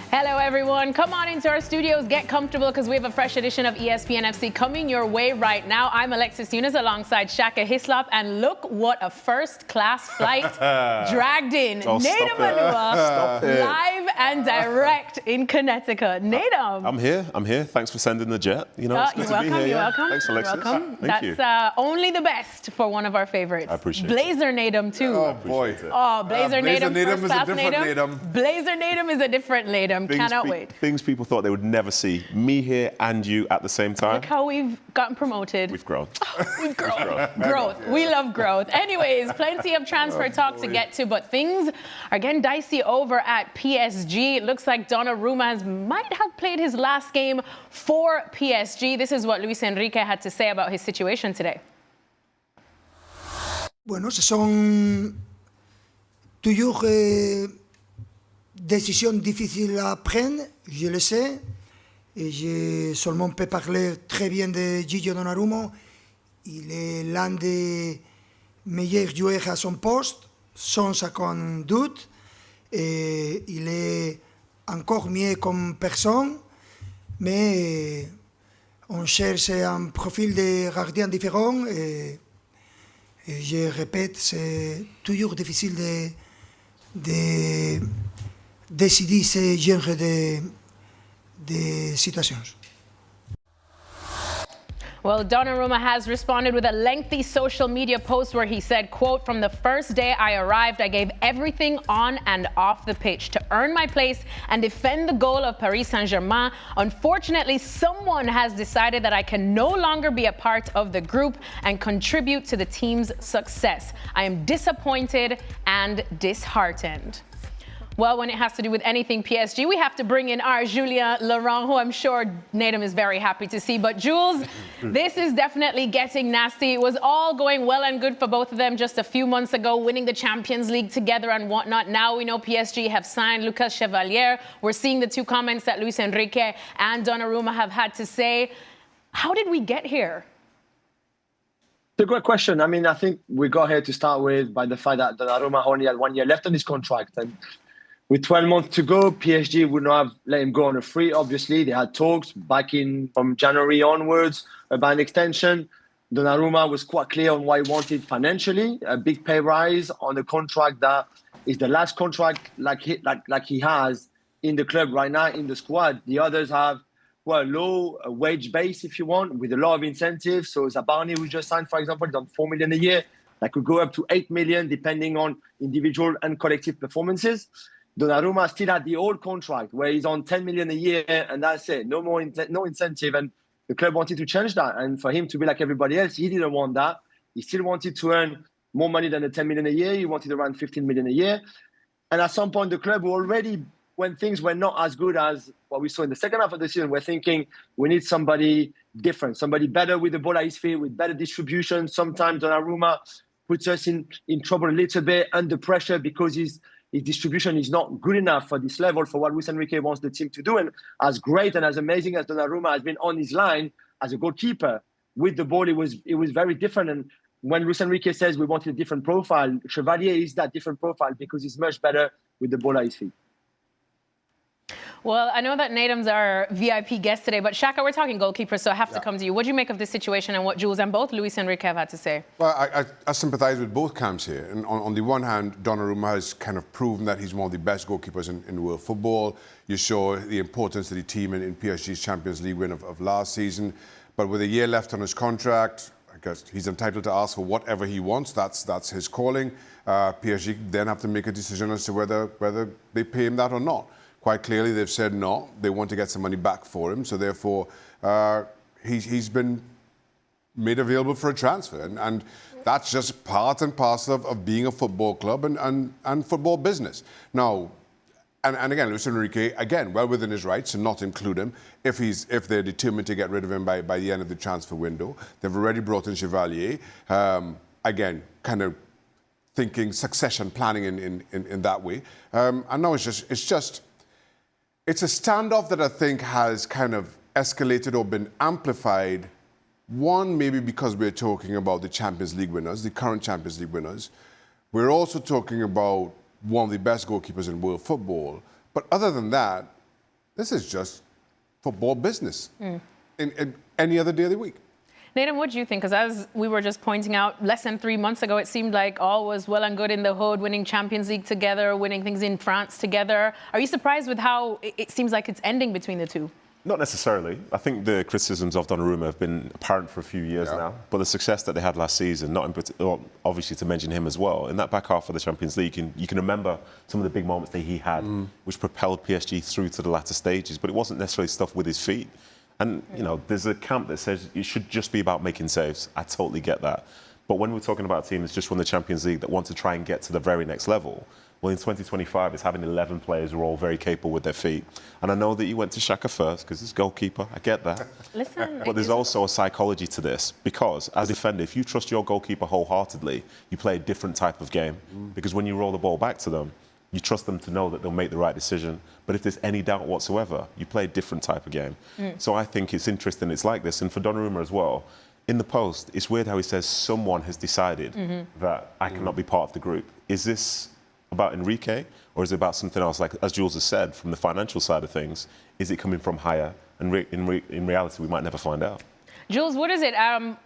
Hello, everyone. Come on into our studios. Get comfortable because we have a fresh edition of ESPN FC coming your way right now. I'm Alexis Younes alongside Shaka Hislop. And look what a first-class flight dragged in. Nedum live and direct in Connecticut. Nedum. I'm here. Thanks for sending the jet. You know, it's good to be here. You're welcome. Thanks, Alexis. You're welcome. Thank you. That's only the best for one of our favorites. I appreciate Blazer Nedum, too. Oh, boy. Oh, Blazer Nedum, first-class Nedum. Blazer Nedum is a different Nedum. Cannot wait. Things people thought they would never see. Me here and you at the same time. Look how we've gotten promoted. We've grown. We've grown. Growth. We love growth. Anyways, plenty of transfer talk to get to, but things are getting dicey over at PSG. It looks like Donnarumma might have played his last game for PSG. This is what Luis Enrique had to say about his situation today. Bueno, ce sont toujours décisions difficiles à prendre, je le sais. Et je seulement peux parler très bien de Gigi Donnarumma. Il est l'un des meilleurs joueurs à son poste, sans aucun doute. Et il est encore mieux comme personne. Mais on cherche un profil de gardien différent. Et je répète, c'est toujours difficile de décider ce genre de situations. Well, Donnarumma has responded with a lengthy social media post where he said, quote, "From the first day I arrived, I gave everything on and off the pitch to earn my place and defend the goal of Paris Saint-Germain. Unfortunately, someone has decided that I can no longer be a part of the group and contribute to the team's success. I am disappointed and disheartened." Well, when it has to do with anything PSG, we have to bring in our Julien Laurent, who I'm sure Nedum is very happy to see. But Jules, this is definitely getting nasty. It was all going well and good for both of them just a few months ago, winning the Champions League together and whatnot. Now we know PSG have signed Lucas Chevalier. We're seeing the two comments that Luis Enrique and Donnarumma have had to say. How did we get here? It's a great question. I mean, I think we got here to start with by the fact that Donnarumma only had 1 year left on his contract. And with 12 months to go, PSG would not have let him go on a free, obviously. They had talks back in from January onwards about an extension. Donnarumma was quite clear on what he wanted financially, a big pay rise on a contract that is the last contract like he has in the club right now, in the squad. The others have, well, low wage base, if you want, with a lot of incentives. So Zabani, who just signed, for example, is on 4 million a year. That could go up to 8 million, depending on individual and collective performances. Donnarumma still had the old contract where he's on 10 million a year and that's it. No more, no incentive. And the club wanted to change that. And for him to be like everybody else, he didn't want that. He still wanted to earn more money than the 10 million a year. He wanted around 15 million a year. And at some point, the club already, when things were not as good as what we saw in the second half of the season, we're thinking we need somebody different, somebody better with the ball at his feet, with better distribution. Sometimes Donnarumma puts us in trouble a little bit, under pressure because his distribution is not good enough for this level, for what Luis Enrique wants the team to do. And as great and as amazing as Donnarumma has been on his line as a goalkeeper, with the ball, it was very different. And when Luis Enrique says we wanted a different profile, Chevalier is that different profile because he's much better with the ball at his feet. Well, I know that Nedum's our VIP guest today, but Shaka, we're talking goalkeepers, so I have to come to you. What do you make of this situation and what Jules and both Luis Enrique have had to say? Well, I sympathise with both camps here. And on the one hand, Donnarumma has kind of proven that he's one of the best goalkeepers in world football. You saw the importance of the team in PSG's Champions League win of last season. But with a year left on his contract, I guess he's entitled to ask for whatever he wants. That's his calling. PSG then have to make a decision as to whether they pay him that or not. Quite clearly, they've said no. They want to get some money back for him. So therefore, he's been made available for a transfer. And that's just part and parcel of being a football club and football business. Now, and again, Luis Enrique, again, well within his rights to not include him if they're determined to get rid of him by the end of the transfer window. They've already brought in Chevalier. Again, kind of thinking succession planning in that way. And now it's a standoff that I think has kind of escalated or been amplified. One, maybe because we're talking about the Champions League winners, the current Champions League winners. We're also talking about one of the best goalkeepers in world football. But other than that, This is just football business in any other day of the week. Nedum, what do you think? Because as we were just pointing out, less than 3 months ago, it seemed like all was well and good in the hood, winning Champions League together, winning things in France together. Are you surprised with how it seems like it's ending between the two? Not necessarily. I think the criticisms of Donnarumma have been apparent for a few years now. But the success that they had last season, obviously to mention him as well, in that back half of the Champions League, you can remember some of the big moments that he had, which propelled PSG through to the latter stages. But it wasn't necessarily stuff with his feet. And, you know, there's a camp that says it should just be about making saves. I totally get that. But when we're talking about a team that's just won the Champions League that want to try and get to the very next level, well, in 2025, it's having 11 players who are all very capable with their feet. And I know that you went to Xhaka first because he's goalkeeper. I get that. Listen, but there's also a psychology to this because as a defender, if you trust your goalkeeper wholeheartedly, you play a different type of game. Because when you roll the ball back to them, you trust them to know that they'll make the right decision. But if there's any doubt whatsoever, you play a different type of game. So I think it's interesting it's like this. And for Donnarumma as well, in the post, it's weird how he says someone has decided that I cannot be part of the group. Is this about Enrique or is it about something else? Like, as Jules has said, from the financial side of things, is it coming from higher? And in reality, we might never find out. Jules, what is it?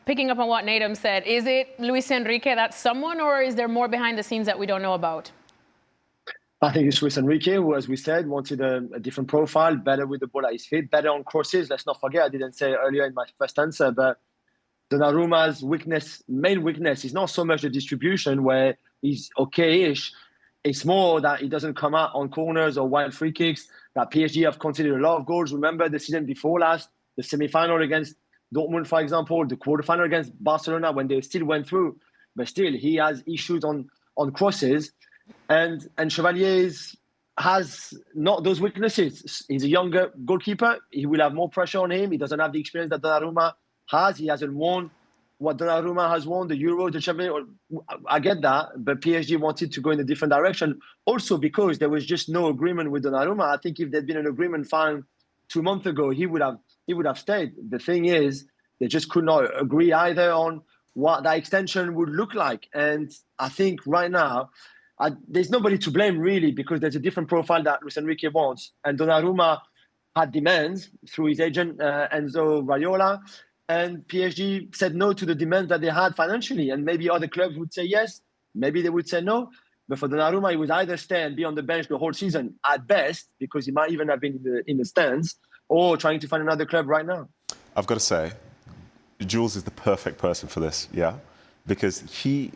Picking up on what Nedum said, is it Luis Enrique that's someone, or is there more behind the scenes that we don't know about? I think it's Luis Enrique, who, as we said, wanted a different profile, better with the ball at his feet, better on crosses. Let's not forget, I didn't say earlier in my first answer, but Donnarumma's main weakness is not so much the distribution, where he's okay-ish. It's more that he doesn't come out on corners or wild free kicks. That PSG have conceded a lot of goals. Remember the season before last, the semi-final against Dortmund, for example, the quarter-final against Barcelona, when they still went through. But still, he has issues on crosses. And Chevalier has not those weaknesses. He's a younger goalkeeper. He will have more pressure on him. He doesn't have the experience that Donnarumma has. He hasn't won what Donnarumma has won, the Euro, the Champions. I get that, but PSG wanted to go in a different direction. Also because there was just no agreement with Donnarumma. I think if there'd been an agreement found 2 months ago, he would have stayed. The thing is, they just could not agree either on what that extension would look like. And I think right now, there's nobody to blame really, because there's a different profile that Luis Enrique wants. And Donnarumma had demands through his agent, Enzo Raiola. And PSG said no to the demands that they had financially. And maybe other clubs would say yes, maybe they would say no. But for Donnarumma, he would either stay and be on the bench the whole season at best, because he might even have been in the stands, or trying to find another club right now. I've got to say, Jules is the perfect person for this, yeah? Because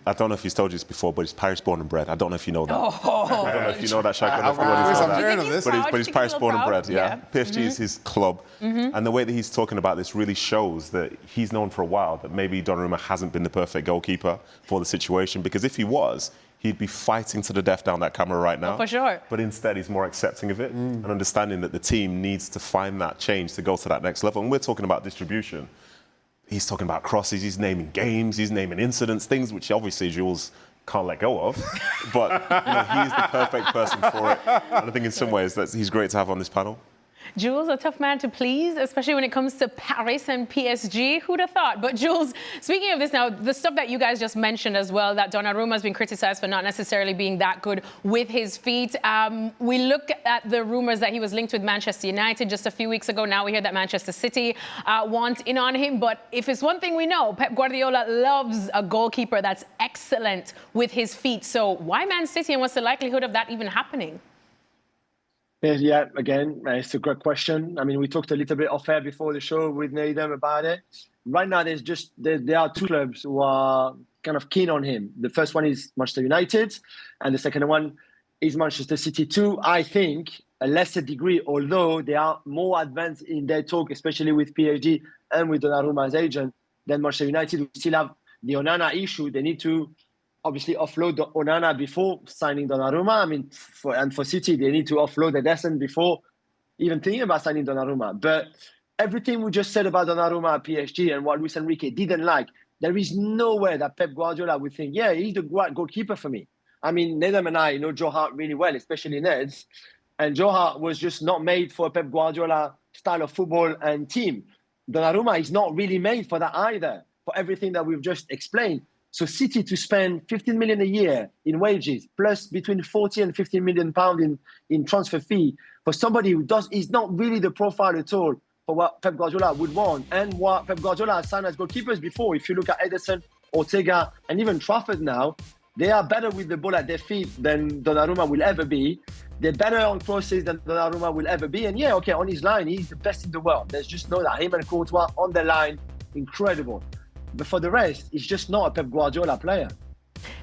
I don't know if he's told you this before, but he's Paris born and bred. I don't know if you know that. I don't know if you know that, Shaq. I don't know if you know that. But he's Paris born and bred, yeah? PSG is his club. And the way that he's talking about this really shows that he's known for a while that maybe Donnarumma hasn't been the perfect goalkeeper for the situation. Because if he was, he'd be fighting to the death down that camera right now. Oh, for sure. But instead, he's more accepting of it and understanding that the team needs to find that change to go to that next level. And we're talking about distribution. He's talking about crosses, he's naming games, he's naming incidents, things which obviously Jules can't let go of. But he's the perfect person for it. And I think in some ways that he's great to have on this panel. Jules, a tough man to please, especially when it comes to Paris and PSG. Who'd have thought? But Jules, speaking of this now, the stuff that you guys just mentioned as well, that Donnarumma has been criticized for not necessarily being that good with his feet. We look at the rumors that he was linked with Manchester United just a few weeks ago. Now we hear that Manchester City want in on him. But if it's one thing we know, Pep Guardiola loves a goalkeeper that's excellent with his feet. So why Man City, and what's the likelihood of that even happening? Yeah, again, it's a great question. I mean, we talked a little bit off air before the show with Nedum about it. Right now, there are two clubs who are kind of keen on him. The first one is Manchester United, and the second one is Manchester City too. I think a lesser degree, although they are more advanced in their talk, especially with PSG and with Donnarumma's agent, than Manchester United, who still have the Onana issue. They need to obviously offload the Onana before signing Donnarumma. I mean, for City, they need to offload the Ederson before even thinking about signing Donnarumma. But everything we just said about Donnarumma at PSG and what Luis Enrique didn't like, there is no way that Pep Guardiola would think, yeah, he's the great goalkeeper for me. I mean, Nedum and I know Joe Hart really well, especially Neds. And Joe Hart was just not made for a Pep Guardiola style of football and team. Donnarumma is not really made for that either, for everything that we've just explained. So City to spend 15 million a year in wages, plus between 40 and 15 million pounds in transfer fee for somebody who is not really the profile at all for what Pep Guardiola would want and what Pep Guardiola has signed as goalkeepers before. If you look at Ederson, Ortega, and even Trafford now, they are better with the ball at their feet than Donnarumma will ever be. They're better on crosses than Donnarumma will ever be. And yeah, okay, on his line, he's the best in the world. There's just no doubt. Him and Courtois on the line, incredible. But for the rest, he's just not a Pep Guardiola player.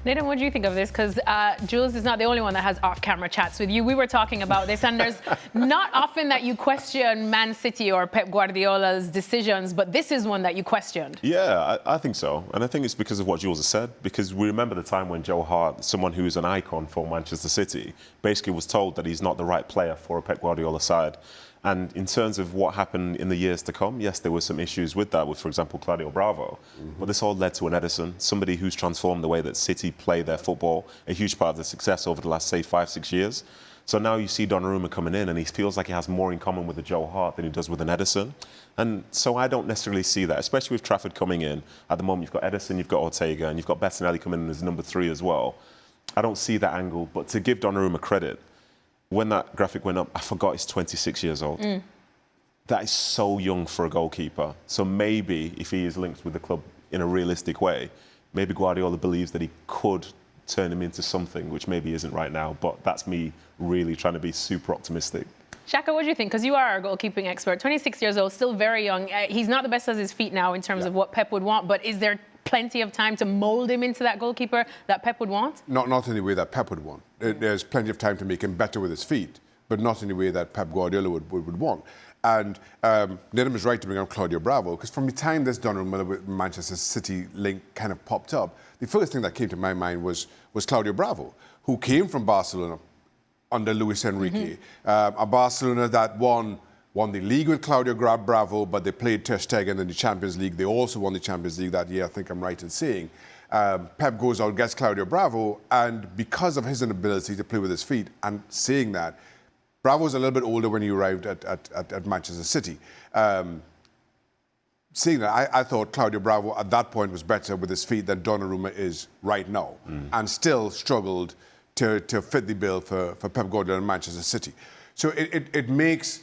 Nedum, what do you think of this? Because Jules is not the only one that has off-camera chats with you. We were talking about this, and there's not often that you question Man City or Pep Guardiola's decisions, but this is one that you questioned. Yeah, I think so. And I think it's because of what Jules has said, because we remember the time when Joe Hart, someone who is an icon for Manchester City, basically was told that he's not the right player for a Pep Guardiola side. And in terms of what happened in the years to come, yes, there were some issues with that, with, for example, Claudio Bravo. But this all led to an Ederson, somebody who's transformed the way that City play their football, a huge part of the success over the last, say, 5-6 years. So now you see Donnarumma coming in, and he feels like he has more in common with a Joe Hart than he does with an Ederson. And so I don't necessarily see that, especially with Trafford coming in. At the moment, you've got Ederson, you've got Ortega, and you've got Bettinelli coming in as number 3 as well. I don't see that angle. But to give Donnarumma credit, when that graphic went up, I forgot he's 26 years old. That is so young for a goalkeeper. So maybe if he is linked with the club in a realistic way, maybe Guardiola believes that he could turn him into something, which maybe isn't right now. But that's me really trying to be super optimistic. Shaka, what do you think? Because you are our goalkeeping expert. 26 years old, still very young. He's not the best at his feet now in terms of what Pep would want, but is there plenty of time to mould him into that goalkeeper that Pep would want? Not in the way that Pep would want. There's plenty of time to make him better with his feet, but not in the way that Pep Guardiola would want. And Nedum is right to bring up Claudio Bravo, because from the time this Donnarumma with Manchester City link kind of popped up, the first thing that came to my mind was Claudio Bravo, who came from Barcelona under Luis Enrique. A Barcelona that won the league with Claudio Bravo, but they played Ter Stegen in the Champions League. They also won the Champions League that year, I think I'm right in saying. Pep goes out, gets Claudio Bravo, and because of his inability to play with his feet, and saying that, Bravo was a little bit older when he arrived at Manchester City. Seeing that, I thought Claudio Bravo at that point was better with his feet than Donnarumma is right now, and still struggled to fit the bill for Pep Guardiola and Manchester City. So it makes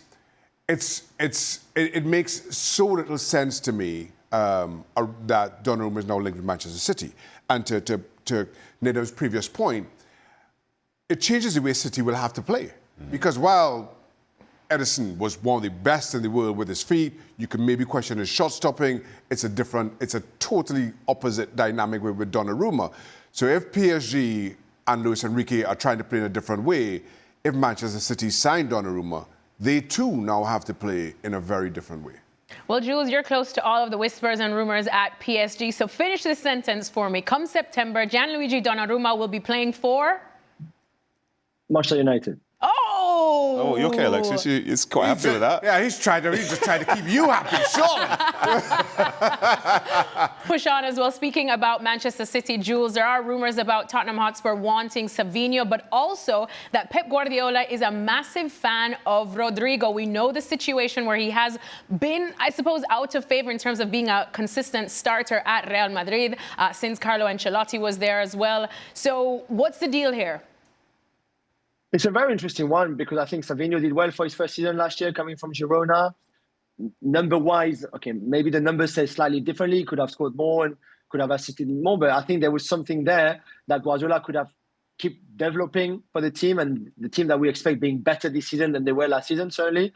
so little sense to me that Donnarumma is now linked with Manchester City. And to Nedum's previous point, it changes the way City will have to play. Because while Ederson was one of the best in the world with his feet, you can maybe question his shot stopping. It's a totally opposite dynamic with Donnarumma. So if PSG and Luis Enrique are trying to play in a different way, if Manchester City signed Donnarumma, they too now have to play in a very different way. Well, Jules, you're close to all of the whispers and rumours at PSG, so finish this sentence for me. Come September, Gianluigi Donnarumma will be playing for? Manchester United. Oh, you okay, Alexis? He's quite happy with that. Yeah, he's just trying to keep you happy, surely. Push on as well. Speaking about Manchester City, Jules, there are rumours about Tottenham Hotspur wanting Savinho, but also that Pep Guardiola is a massive fan of Rodrygo. We know the situation where he has been, I suppose, out of favour in terms of being a consistent starter at Real Madrid since Carlo Ancelotti was there as well. So what's the deal here? It's a very interesting one because I think Savinho did well for his first season last year coming from Girona. Number-wise, okay, maybe the numbers say slightly differently. He could have scored more and could have assisted more, but I think there was something there that Guardiola could have keep developing for the team and the team that we expect being better this season than they were last season, certainly.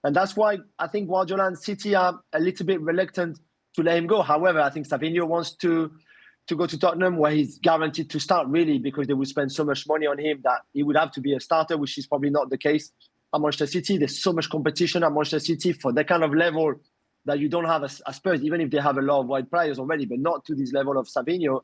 And that's why I think Guardiola and City are a little bit reluctant to let him go. However, I think Savinho wants to go to Tottenham where he's guaranteed to start, really, because they would spend so much money on him that he would have to be a starter, which is probably not the case at Manchester City. There's so much competition at Manchester City for that kind of level that you don't have a Spurs, even if they have a lot of wide players already, but not to this level of Savinho.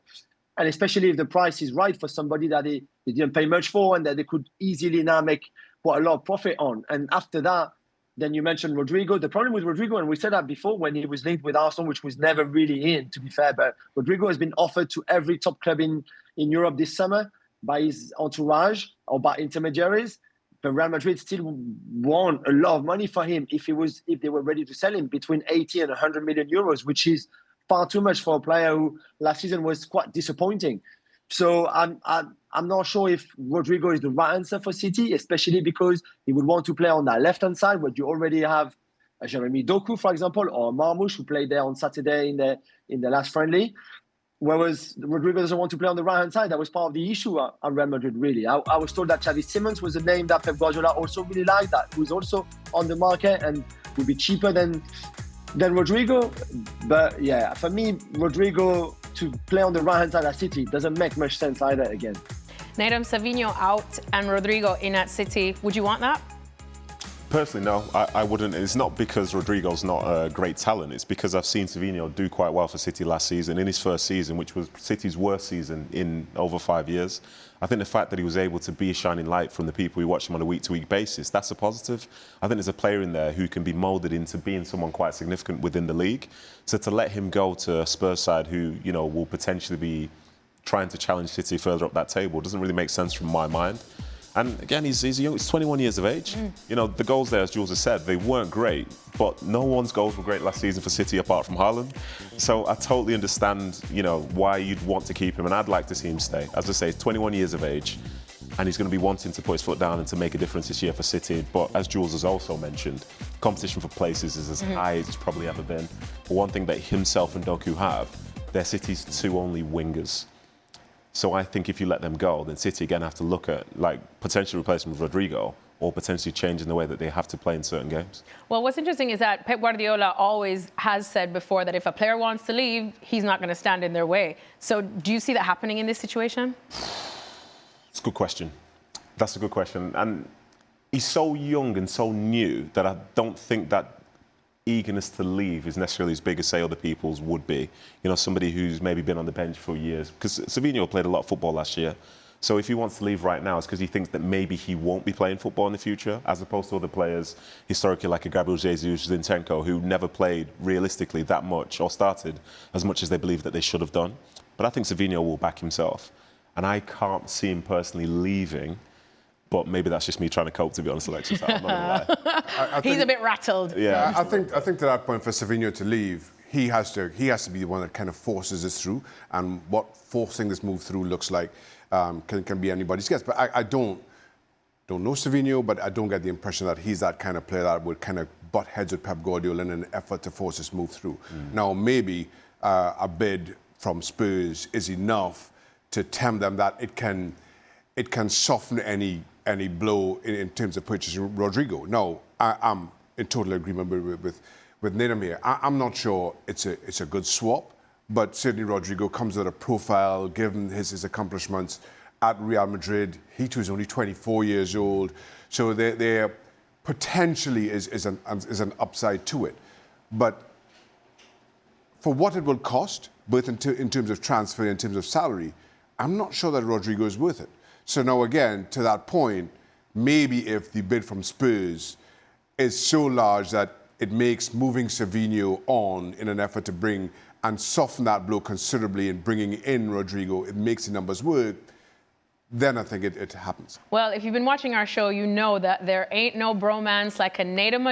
And especially if the price is right for somebody that they didn't pay much for and that they could easily now make quite a lot of profit on. And after that, then you mentioned Rodrygo. The problem with Rodrygo, and we said that before when he was linked with Arsenal, which was never really in, to be fair, but Rodrygo has been offered to every top club in Europe this summer by his entourage or by intermediaries. But Real Madrid still want a lot of money for him if they were ready to sell him between 80 and 100 million euros, which is far too much for a player who last season was quite disappointing. So I'm not sure if Rodrygo is the right answer for City, especially because he would want to play on that left-hand side where you already have Jeremy Doku, for example, or Marmoush, who played there on Saturday in the last friendly. Whereas Rodrygo doesn't want to play on the right-hand side. That was part of the issue at Real Madrid, really. I was told that Xavi Simons was a name that Pep Guardiola also really liked, that who's also on the market and would be cheaper than Rodrygo. But yeah, for me, Rodrygo to play on the right-hand side at City doesn't make much sense either again. Nedum, Savinho out and Rodrygo in at City. Would you want that? Personally, no, I wouldn't. It's not because Rodrygo's not a great talent. It's because I've seen Savinho do quite well for City last season, in his first season, which was City's worst season in over 5 years. I think the fact that he was able to be a shining light from the people who watch him on a week-to-week basis, that's a positive. I think there's a player in there who can be moulded into being someone quite significant within the league. So to let him go to a Spurs side who, you know, will potentially be trying to challenge City further up that table doesn't really make sense from my mind. And again, he's young. He's 21 years of age. You know, the goals there, as Jules has said, they weren't great, but no one's goals were great last season for City apart from Haaland. So I totally understand, you know, why you'd want to keep him, and I'd like to see him stay. As I say, he's 21 years of age, and he's going to be wanting to put his foot down and to make a difference this year for City. But as Jules has also mentioned, competition for places is as high as it's probably ever been. But one thing that himself and Doku have, they're City's two only wingers. So I think if you let them go, then City again have to look at like potentially replacing with Rodrygo or potentially changing the way that they have to play in certain games. Well, what's interesting is that Pep Guardiola always has said before that if a player wants to leave, he's not going to stand in their way. So do you see that happening in this situation? It's a good question. That's a good question. And he's so young and so new that I don't think that eagerness to leave is necessarily as big as, say, other people's would be. You know, somebody who's maybe been on the bench for years. Because Savinho played a lot of football last year. So if he wants to leave right now, it's because he thinks that maybe he won't be playing football in the future, as opposed to other players, historically, like a Gabriel Jesus, Zinchenko, who never played realistically that much or started as much as they believe that they should have done. But I think Savinho will back himself. And I can't see him personally leaving. But maybe that's just me trying to cope, to be honest, Alexis. I'm not gonna lie. He's a bit rattled. Yeah. I think to that point, for Savinho to leave, he has to be the one that kind of forces this through. And what forcing this move through looks like can be anybody's guess. But I don't know Savinho, but I don't get the impression that he's that kind of player that would kind of butt heads with Pep Guardiola in an effort to force this move through. Now, maybe a bid from Spurs is enough to tempt them that it can soften any blow in terms of purchasing Rodrygo. No, I'm in total agreement with Nedum here. I'm not sure it's a good swap, but certainly Rodrygo comes with a profile, given his accomplishments at Real Madrid. He too is only 24 years old, so there potentially is an upside to it. But for what it will cost, both in terms of transfer and in terms of salary, I'm not sure that Rodrygo is worth it. So now again, to that point, maybe if the bid from Spurs is so large that it makes moving Savinho on in an effort to bring and soften that blow considerably and bringing in Rodrygo, it makes the numbers work, then I think it happens. Well, if you've been watching our show, you know that there ain't no bromance like a Nedum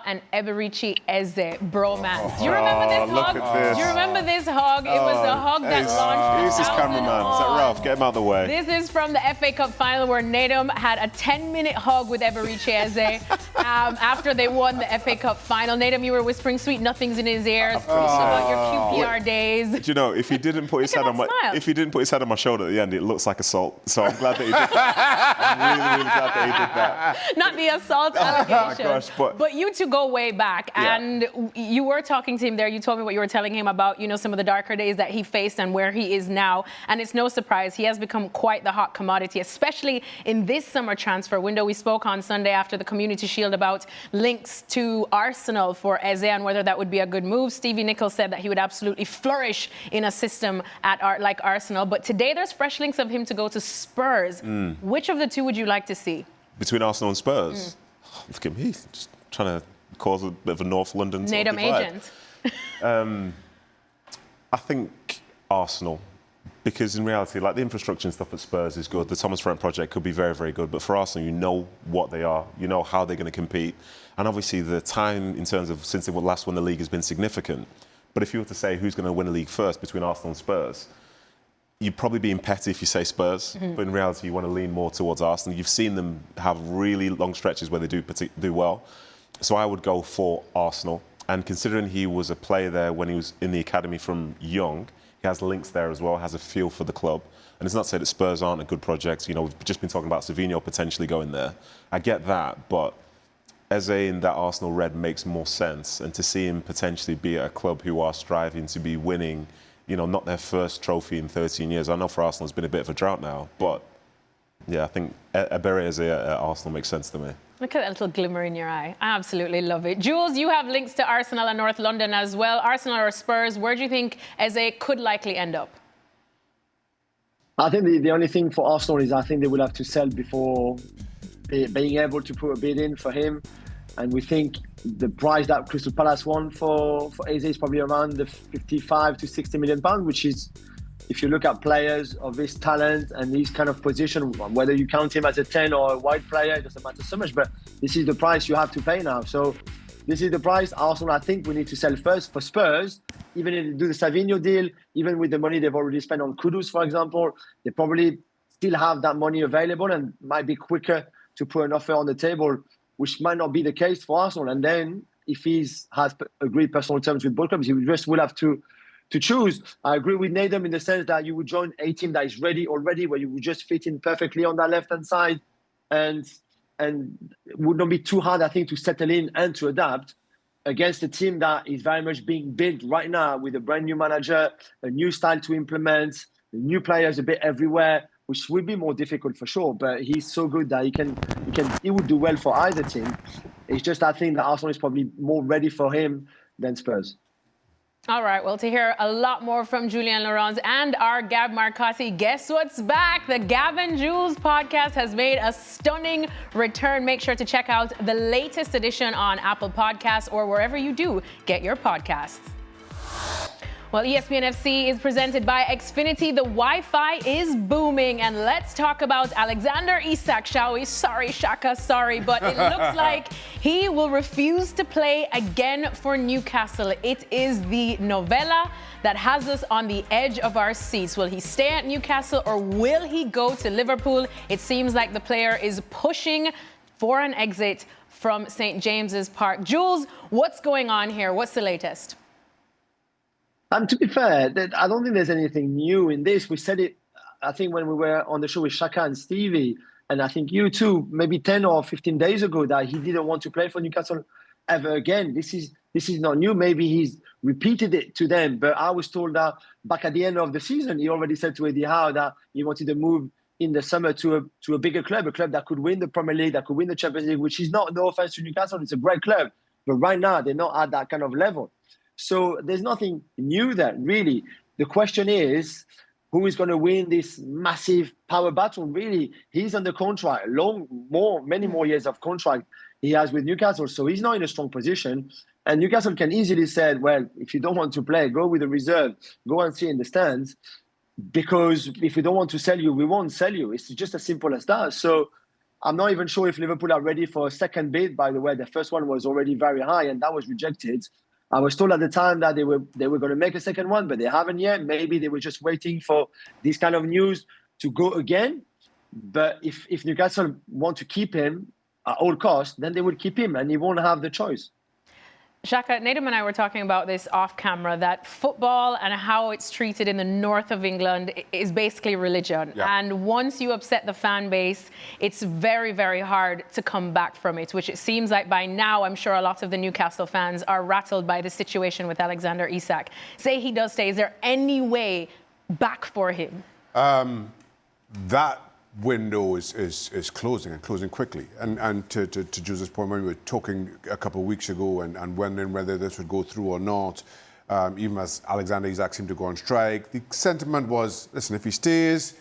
and Eberechi Eze bromance. Do you remember this hug? Look at this. Do you remember this hug? It was the hug that launched. Who's this cameraman? Is that Ralph? Get him out of the way. This is from the FA Cup final where Nedum had a 10-minute hug with Eberechi Eze after they won the FA Cup final. Nedum, you were whispering sweet nothings in his ears about your QPR days. Do you know, if he didn't put his head on my shoulder at the end, it looks like assault. So I'm glad that he did that. I'm really glad that he did that. Not the assault allegation. My gosh, but you two go way back, and you were talking to him there. You told me what you were telling him about, you know, some of the darker days that he faced and where he is now. And it's no surprise he has become quite the hot commodity, especially in this summer transfer window. We spoke on Sunday after the Community Shield about links to Arsenal for Eze and whether that would be a good move. Stevie Nicol said that he would absolutely flourish in a system like Arsenal. But today there's fresh links of him to go to Spurs. Which of the two would you like to see? Between Arsenal and Spurs? Look at me, just trying to cause a bit of a North London sort of divide. Agent. I think Arsenal, because in reality, like the infrastructure and stuff at Spurs is good. The Thomas Frank project could be very, very good. But for Arsenal, you know what they are. You know how they're going to compete. And obviously the time in terms of since they last won the league has been significant. But if you were to say who's going to win the league first between Arsenal and Spurs, you'd probably be petty if you say Spurs. But in reality, you want to lean more towards Arsenal. You've seen them have really long stretches where they do well. So I would go for Arsenal. And considering he was a player there when he was in the academy from young, he has links there as well, has a feel for the club. And it's not to say that Spurs aren't a good project. You know, we've just been talking about Savinho potentially going there. I get that, but Eze in that Arsenal red makes more sense. And to see him potentially be at a club who are striving to be winning, you know, not their first trophy in 13 years. I know for Arsenal it's been a bit of a drought now, but yeah, I think Eberechi Eze at Arsenal makes sense to me. Look at that little glimmer in your eye. I absolutely love it. Jules, you have links to Arsenal and North London as well. Arsenal or Spurs, where do you think Eze could likely end up? I think the only thing for Arsenal is I think they will have to sell before being able to put a bid in for him. And we think the price that Crystal Palace won for Eze is probably around the 55 to 60 million pounds, which is, if you look at players of this talent and this kind of position, whether you count him as a 10 or a wide player, it doesn't matter so much, but this is the price you have to pay now. So this is the price. Arsenal, I think we need to sell first. For Spurs, even if they do the Savinho deal, even with the money they've already spent on Kudus, for example, they probably still have that money available and might be quicker to put an offer on the table, which might not be the case for Arsenal. And then if he has agreed personal terms with both clubs, he just will have to choose. I agree with Nedum in the sense that you would join a team that is ready already, where you would just fit in perfectly on that left-hand side, and it would not be too hard, I think, to settle in and to adapt against a team that is very much being built right now with a brand new manager, a new style to implement, new players a bit everywhere, which will be more difficult for sure. But he's so good that he would do well for either team. It's just I think that Arsenal is probably more ready for him than Spurs. All right, well, to hear a lot more from Julien Laurens and our Gab Marcotti, guess what's back? The Gab and Jules podcast has made a stunning return. Make sure to check out the latest edition on Apple Podcasts or wherever you do get your podcasts. Well, ESPN FC is presented by Xfinity. The Wi-Fi is booming. And let's talk about Alexander Isak, shall we? Sorry, Shaka, sorry. But it looks like he will refuse to play again for Newcastle. It is the novella that has us on the edge of our seats. Will he stay at Newcastle or will he go to Liverpool? It seems like the player is pushing for an exit from St. James's Park. Jules, what's going on here? What's the latest? To be fair, I don't think there's anything new in this. We said it, I think, when we were on the show with Shaka and Stevie, and I think you too, maybe 10 or 15 days ago, that he didn't want to play for Newcastle ever again. This is not new. Maybe he's repeated it to them, but I was told that back at the end of the season, he already said to Eddie Howe that he wanted to move in the summer to a bigger club, a club that could win the Premier League, that could win the Champions League, which is not, no offense to Newcastle, it's a great club, but right now they're not at that kind of level. So there's nothing new there, really. The question is, who is going to win this massive power battle? Really, he's under contract, many more years of contract he has with Newcastle. So he's not in a strong position. And Newcastle can easily say, well, if you don't want to play, go with the reserve, go and sit in the stands. Because if we don't want to sell you, we won't sell you. It's just as simple as that. So I'm not even sure if Liverpool are ready for a second bid. By the way, the first one was already very high and that was rejected. I was told at the time that they were going to make a second one, but they haven't yet. Maybe they were just waiting for this kind of news to go again. But if Newcastle want to keep him at all costs, then they will keep him and he won't have the choice. Shaka, Nedum and I were talking about this off camera, that football and how it's treated in the north of England is basically religion. Yeah. And once you upset the fan base, it's very, very hard to come back from it, which it seems like by now, I'm sure a lot of the Newcastle fans are rattled by the situation with Alexander Isak. Say he does stay, is there any way back for him? That window is closing and closing quickly. And to Jose's point, when we were talking a couple of weeks ago and wondering whether this would go through or not, even as Alexander Isak seemed to go on strike, the sentiment was, listen, if he stays,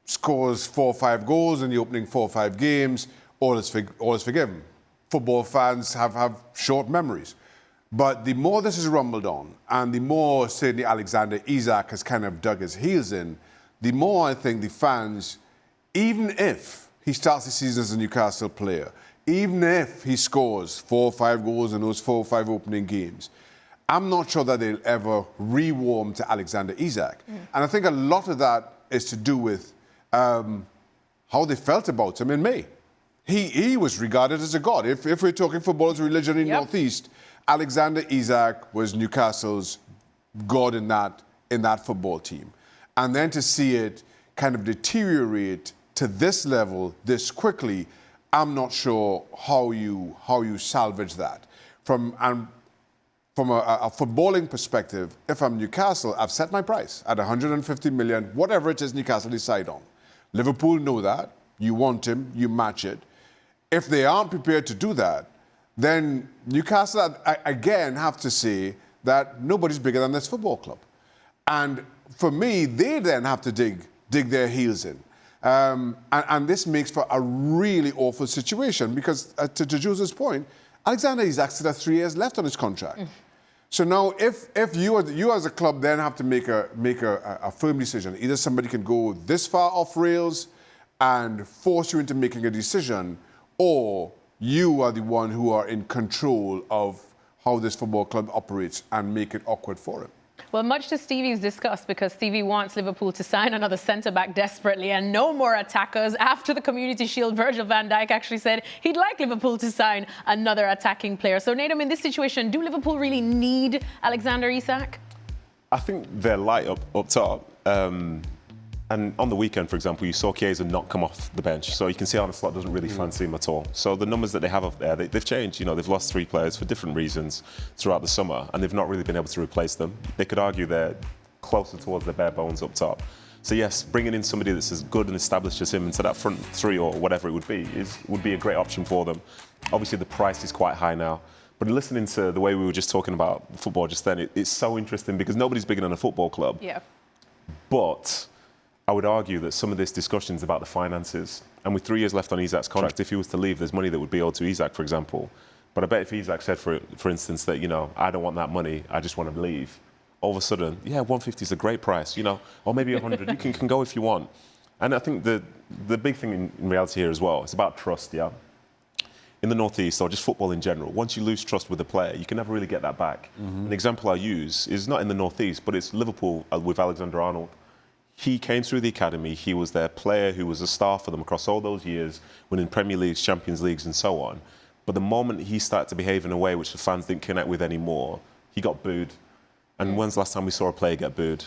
scores 4 or 5 goals in the opening 4 or 5 games, all is forgiven. Football fans have short memories. But the more this is rumbled on, and the more certainly Alexander Isak has kind of dug his heels in, the more I think the fans, even if he starts the season as a Newcastle player, even if he scores 4 or 5 goals in those 4 or 5 opening games, I'm not sure that they'll ever rewarm to Alexander Isak. And I think a lot of that is to do with how they felt about him in May. He was regarded as a god. If we're talking football's religion in Northeast, Alexander Isak was Newcastle's god in that football team. And then to see it kind of deteriorate to this level this quickly, I'm not sure how you salvage that. From a footballing perspective, if I'm Newcastle, I've set my price at 150 million, whatever it is Newcastle decide on. Liverpool know that. You want him, you match it. If they aren't prepared to do that, then Newcastle, again, have to say that nobody's bigger than this football club. And for me, they then have to dig their heels in. And this makes for a really awful situation because, to Jules' point, Alexander Isak still has 3 years left on his contract. So now, if you as a club then have to make a firm decision, either somebody can go this far off rails and force you into making a decision, or you are the one who are in control of how this football club operates and make it awkward for him. Well, much to Stevie's discuss, because Stevie wants Liverpool to sign another centre-back desperately and no more attackers. After the Community Shield, Virgil van Dijk actually said he'd like Liverpool to sign another attacking player. So, Nedum, in this situation, do Liverpool really need Alexander Isak? I think they're light up top. And on the weekend, for example, you saw Chiesa not come off the bench. So you can see Arne Slot doesn't really fancy him at all. So the numbers that they have up there, they've changed. You know, they've lost 3 players for different reasons throughout the summer, and they've not really been able to replace them. They could argue they're closer towards the bare bones up top. So yes, bringing in somebody that's as good and established as him into that front 3 or whatever it would be a great option for them. Obviously, the price is quite high now. But listening to the way we were just talking about football just then, it's so interesting because nobody's bigger than a football club. Yeah. But I would argue that some of this discussion is about the finances. And with 3 years left on Isak's contract, if he was to leave, there's money that would be owed to Isak, for example. But I bet if Isak said, for instance, that, you know, I don't want that money, I just want to leave, all of a sudden, yeah, 150 is a great price, you know, or maybe 100, you can go if you want. And I think the big thing in reality here as well, it's about trust, yeah? In the Northeast, or just football in general, once you lose trust with a player, you can never really get that back. An example I use is not in the Northeast, but it's Liverpool with Alexander-Arnold. He came through the academy, he was their player who was a star for them across all those years, winning Premier Leagues, Champions Leagues and so on. But the moment he started to behave in a way which the fans didn't connect with anymore, he got booed. And when's the last time we saw a player get booed?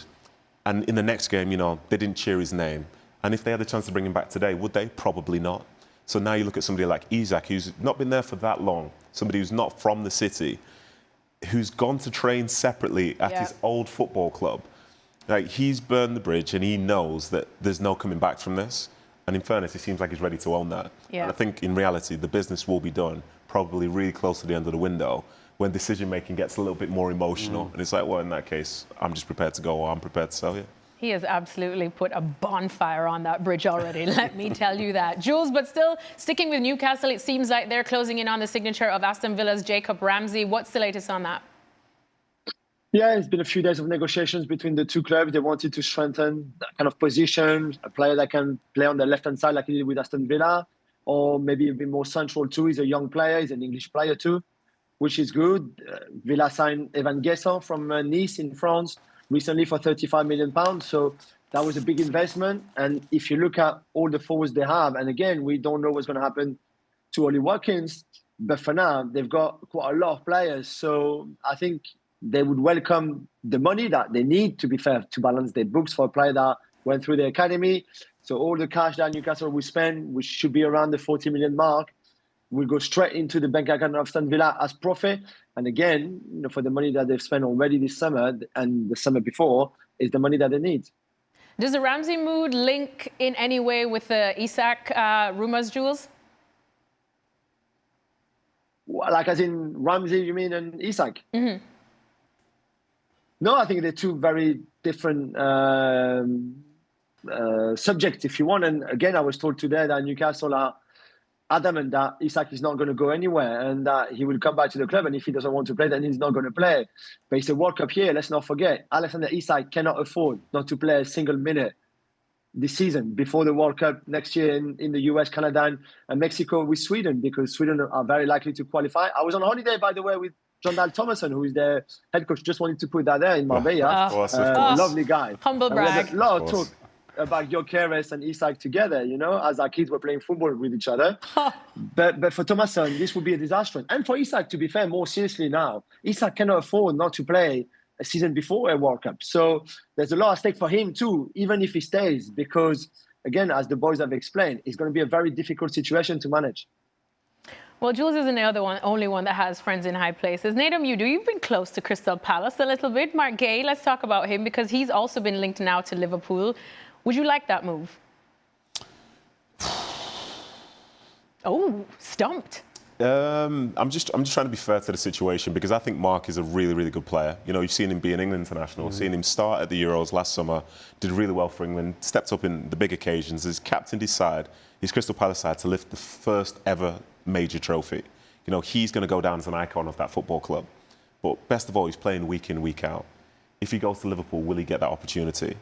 And in the next game, you know, they didn't cheer his name. And if they had the chance to bring him back today, would they? Probably not. So now you look at somebody like Isak, who's not been there for that long, somebody who's not from the city, who's gone to train separately at his old football club. Like, he's burned the bridge and he knows that there's no coming back from this. And in fairness, he seems like he's ready to own that. Yeah. And I think in reality, the business will be done probably really close to the end of the window when decision-making gets a little bit more emotional. And it's like, well, in that case, I'm just prepared to go or I'm prepared to sell you. He has absolutely put a bonfire on that bridge already, let me tell you that. Jules, but still, sticking with Newcastle, it seems like they're closing in on the signature of Aston Villa's Jacob Ramsey. What's the latest on that? Yeah, it's been a few days of negotiations between the two clubs. They wanted to strengthen that kind of position, a player that can play on the left-hand side like he did with Aston Villa, or maybe a bit more central too. He's a young player, he's an English player too, which is good. Villa signed Evan Guesson from Nice in France recently for £35 million. So that was a big investment. And if you look at all the forwards they have, and again, we don't know what's going to happen to Ollie Watkins, but for now, they've got quite a lot of players. So I think they would welcome the money that they need, to be fair, to balance their books for a player that went through the academy. So all the cash that Newcastle will spend, which should be around the 40 million mark, will go straight into the bank account of Aston Villa as profit. And again, you know, for the money that they've spent already this summer and the summer before, is the money that they need. Does the Ramsey mood link in any way with the Isak rumours, Jules? Well, like as in Ramsey, you mean, and Isak? Mm-hmm. No, I think they're two very different subjects, if you want. And again, I was told today that Newcastle are adamant that Isak is not going to go anywhere and that he will come back to the club. And if he doesn't want to play, then he's not going to play. But it's a World Cup year. Let's not forget, Alexander Isak cannot afford not to play a single minute this season before the World Cup next year in the US, Canada, and Mexico with Sweden, because Sweden are very likely to qualify. I was on holiday, by the way, with John Dal Thomason, who is their head coach. Just wanted to put that there in Marbella. Of course, of course. Lovely guy. Humble And we had brag. a lot of talk about Gyökeres and Isak together, as our kids were playing football with each other. But for Thomason, this would be a disaster. And for Isak, to be fair, more seriously now, Isak cannot afford not to play a season before a World Cup. So there's a lot at stake for him too, even if he stays, because, again, as the boys have explained, it's going to be a very difficult situation to manage. Well, Jules isn't the only one that has friends in high places. Nedum, you've been close to Crystal Palace a little bit. Marc Guehi, let's talk about him because he's also been linked now to Liverpool. Would you like that move? Oh, stumped. I'm just trying to be fair to the situation because I think Mark is a really, really good player. You've seen him be an England international, seen him start at the Euros last summer, did really well for England, stepped up in the big occasions, has captained his side, his Crystal Palace side to lift the first ever major trophy. He's going to go down as an icon of that football club. But best of all, he's playing week in, week out. If he goes to Liverpool, will he get that opportunity?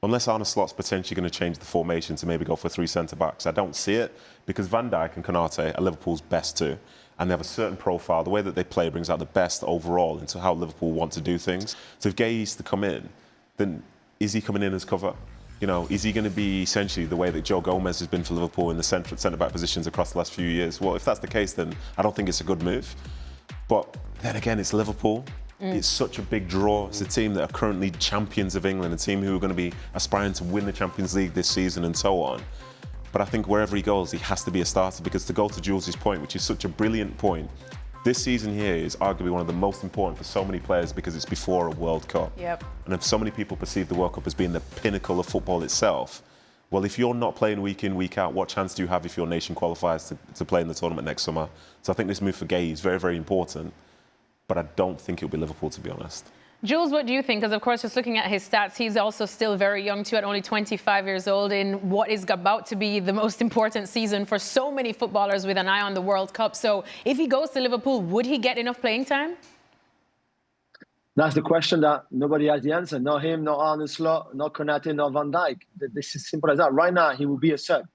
Unless Arne Slot's potentially going to change the formation to maybe go for 3 centre-backs. I don't see it because Van Dijk and Konate are Liverpool's best two. And they have a certain profile. The way that they play brings out the best overall into how Liverpool want to do things. So if Guehi's to come in, then is he coming in as cover? Is he going to be essentially the way that Joe Gomez has been for Liverpool in the centre-back positions across the last few years? Well, if that's the case, then I don't think it's a good move. But then again, it's Liverpool. It's such a big draw. It's a team that are currently champions of England, a team who are going to be aspiring to win the Champions League this season and so on. But I think wherever he goes, he has to be a starter because to go to Jules' point, which is such a brilliant point, this season here is arguably one of the most important for so many players because it's before a World Cup. Yep. And if so many people perceive the World Cup as being the pinnacle of football itself, well, if you're not playing week in, week out, what chance do you have if your nation qualifies to play in the tournament next summer? So I think this move for Guehi is very, very important. But I don't think it'll be Liverpool, to be honest. Jules, what do you think? Because, of course, just looking at his stats, he's also still very young, too, at only 25 years old in what is about to be the most important season for so many footballers with an eye on the World Cup. So if he goes to Liverpool, would he get enough playing time? That's the question that nobody has the answer. Not him, not Arne Slot, not Konate, not Van Dijk. This is simple as that. Right now, he will be a sub.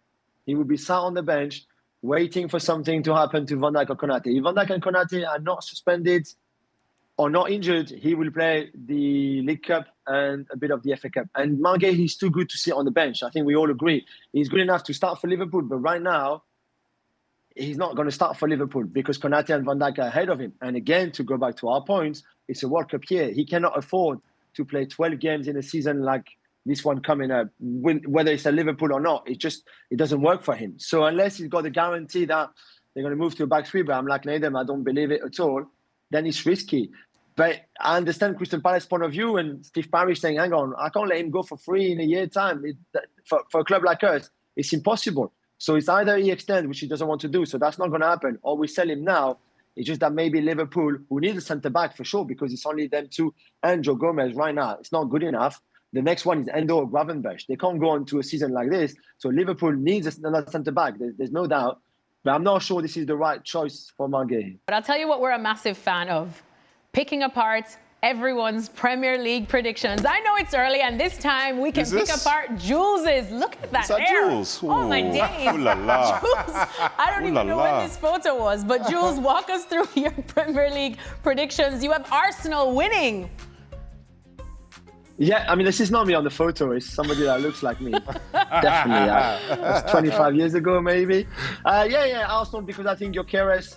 He will be sat on the bench waiting for something to happen to Van Dijk or Konate. If Van Dijk and Konate are not suspended or not injured, he will play the League Cup and a bit of the FA Cup. And Marc Guehi, he's too good to sit on the bench. I think we all agree. He's good enough to start for Liverpool, but right now, he's not going to start for Liverpool because Konate and Van Dijk are ahead of him. And again, to go back to our points, it's a World Cup year. He cannot afford to play 12 games in a season like this one coming up, whether it's at Liverpool or not. It doesn't work for him. So unless he's got a guarantee that they're going to move to a back three, but I'm like Nedum, I don't believe it at all, then it's risky. But I understand Crystal Palace's point of view and Steve Parish saying, hang on, I can't let him go for free in a year's time. For a club like us, it's impossible. So it's either he extends, which he doesn't want to do, so that's not going to happen, or we sell him now. It's just that maybe Liverpool, who needs a centre-back for sure, because it's only them two and Joe Gomez right now, it's not good enough. The next one is Endo or Gravenberch. They can't go on to a season like this. So Liverpool needs another centre-back. There's no doubt. But I'm not sure this is the right choice for Marc Guehi. But I'll tell you what we're a massive fan of. Picking apart everyone's Premier League predictions. I know it's early, and this time we can pick apart Jules's. Look at that hair. Jules? Oh, my days. Ooh la la. Jules, I don't even know when this photo was, but Jules, walk us through your Premier League predictions. You have Arsenal winning. Yeah, I mean, this is not me on the photo. It's somebody that looks like me. Definitely. That's 25 years ago, maybe. Arsenal, because I think Gyökeres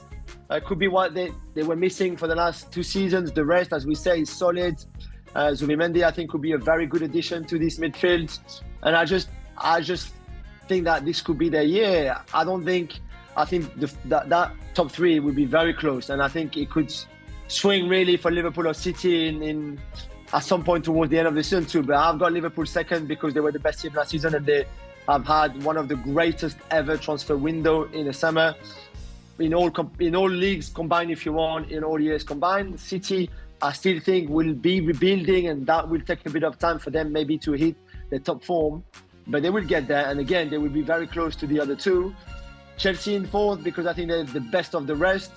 could be what they were missing for the last 2 seasons. The rest, as we say, is solid. Zubimendi, I think, could be a very good addition to this midfield. And I just think that this could be their year. I think that top 3 would be very close. And I think it could swing really for Liverpool or City in at some point towards the end of the season too. But I've got Liverpool second because they were the best team last season and they have had one of the greatest ever transfer window in the summer. In all leagues combined, if you want, in all years combined. City, I still think, will be rebuilding and that will take a bit of time for them maybe to hit their top form. But they will get there. And again, they will be very close to the other 2. Chelsea in 4th because I think they're the best of the rest.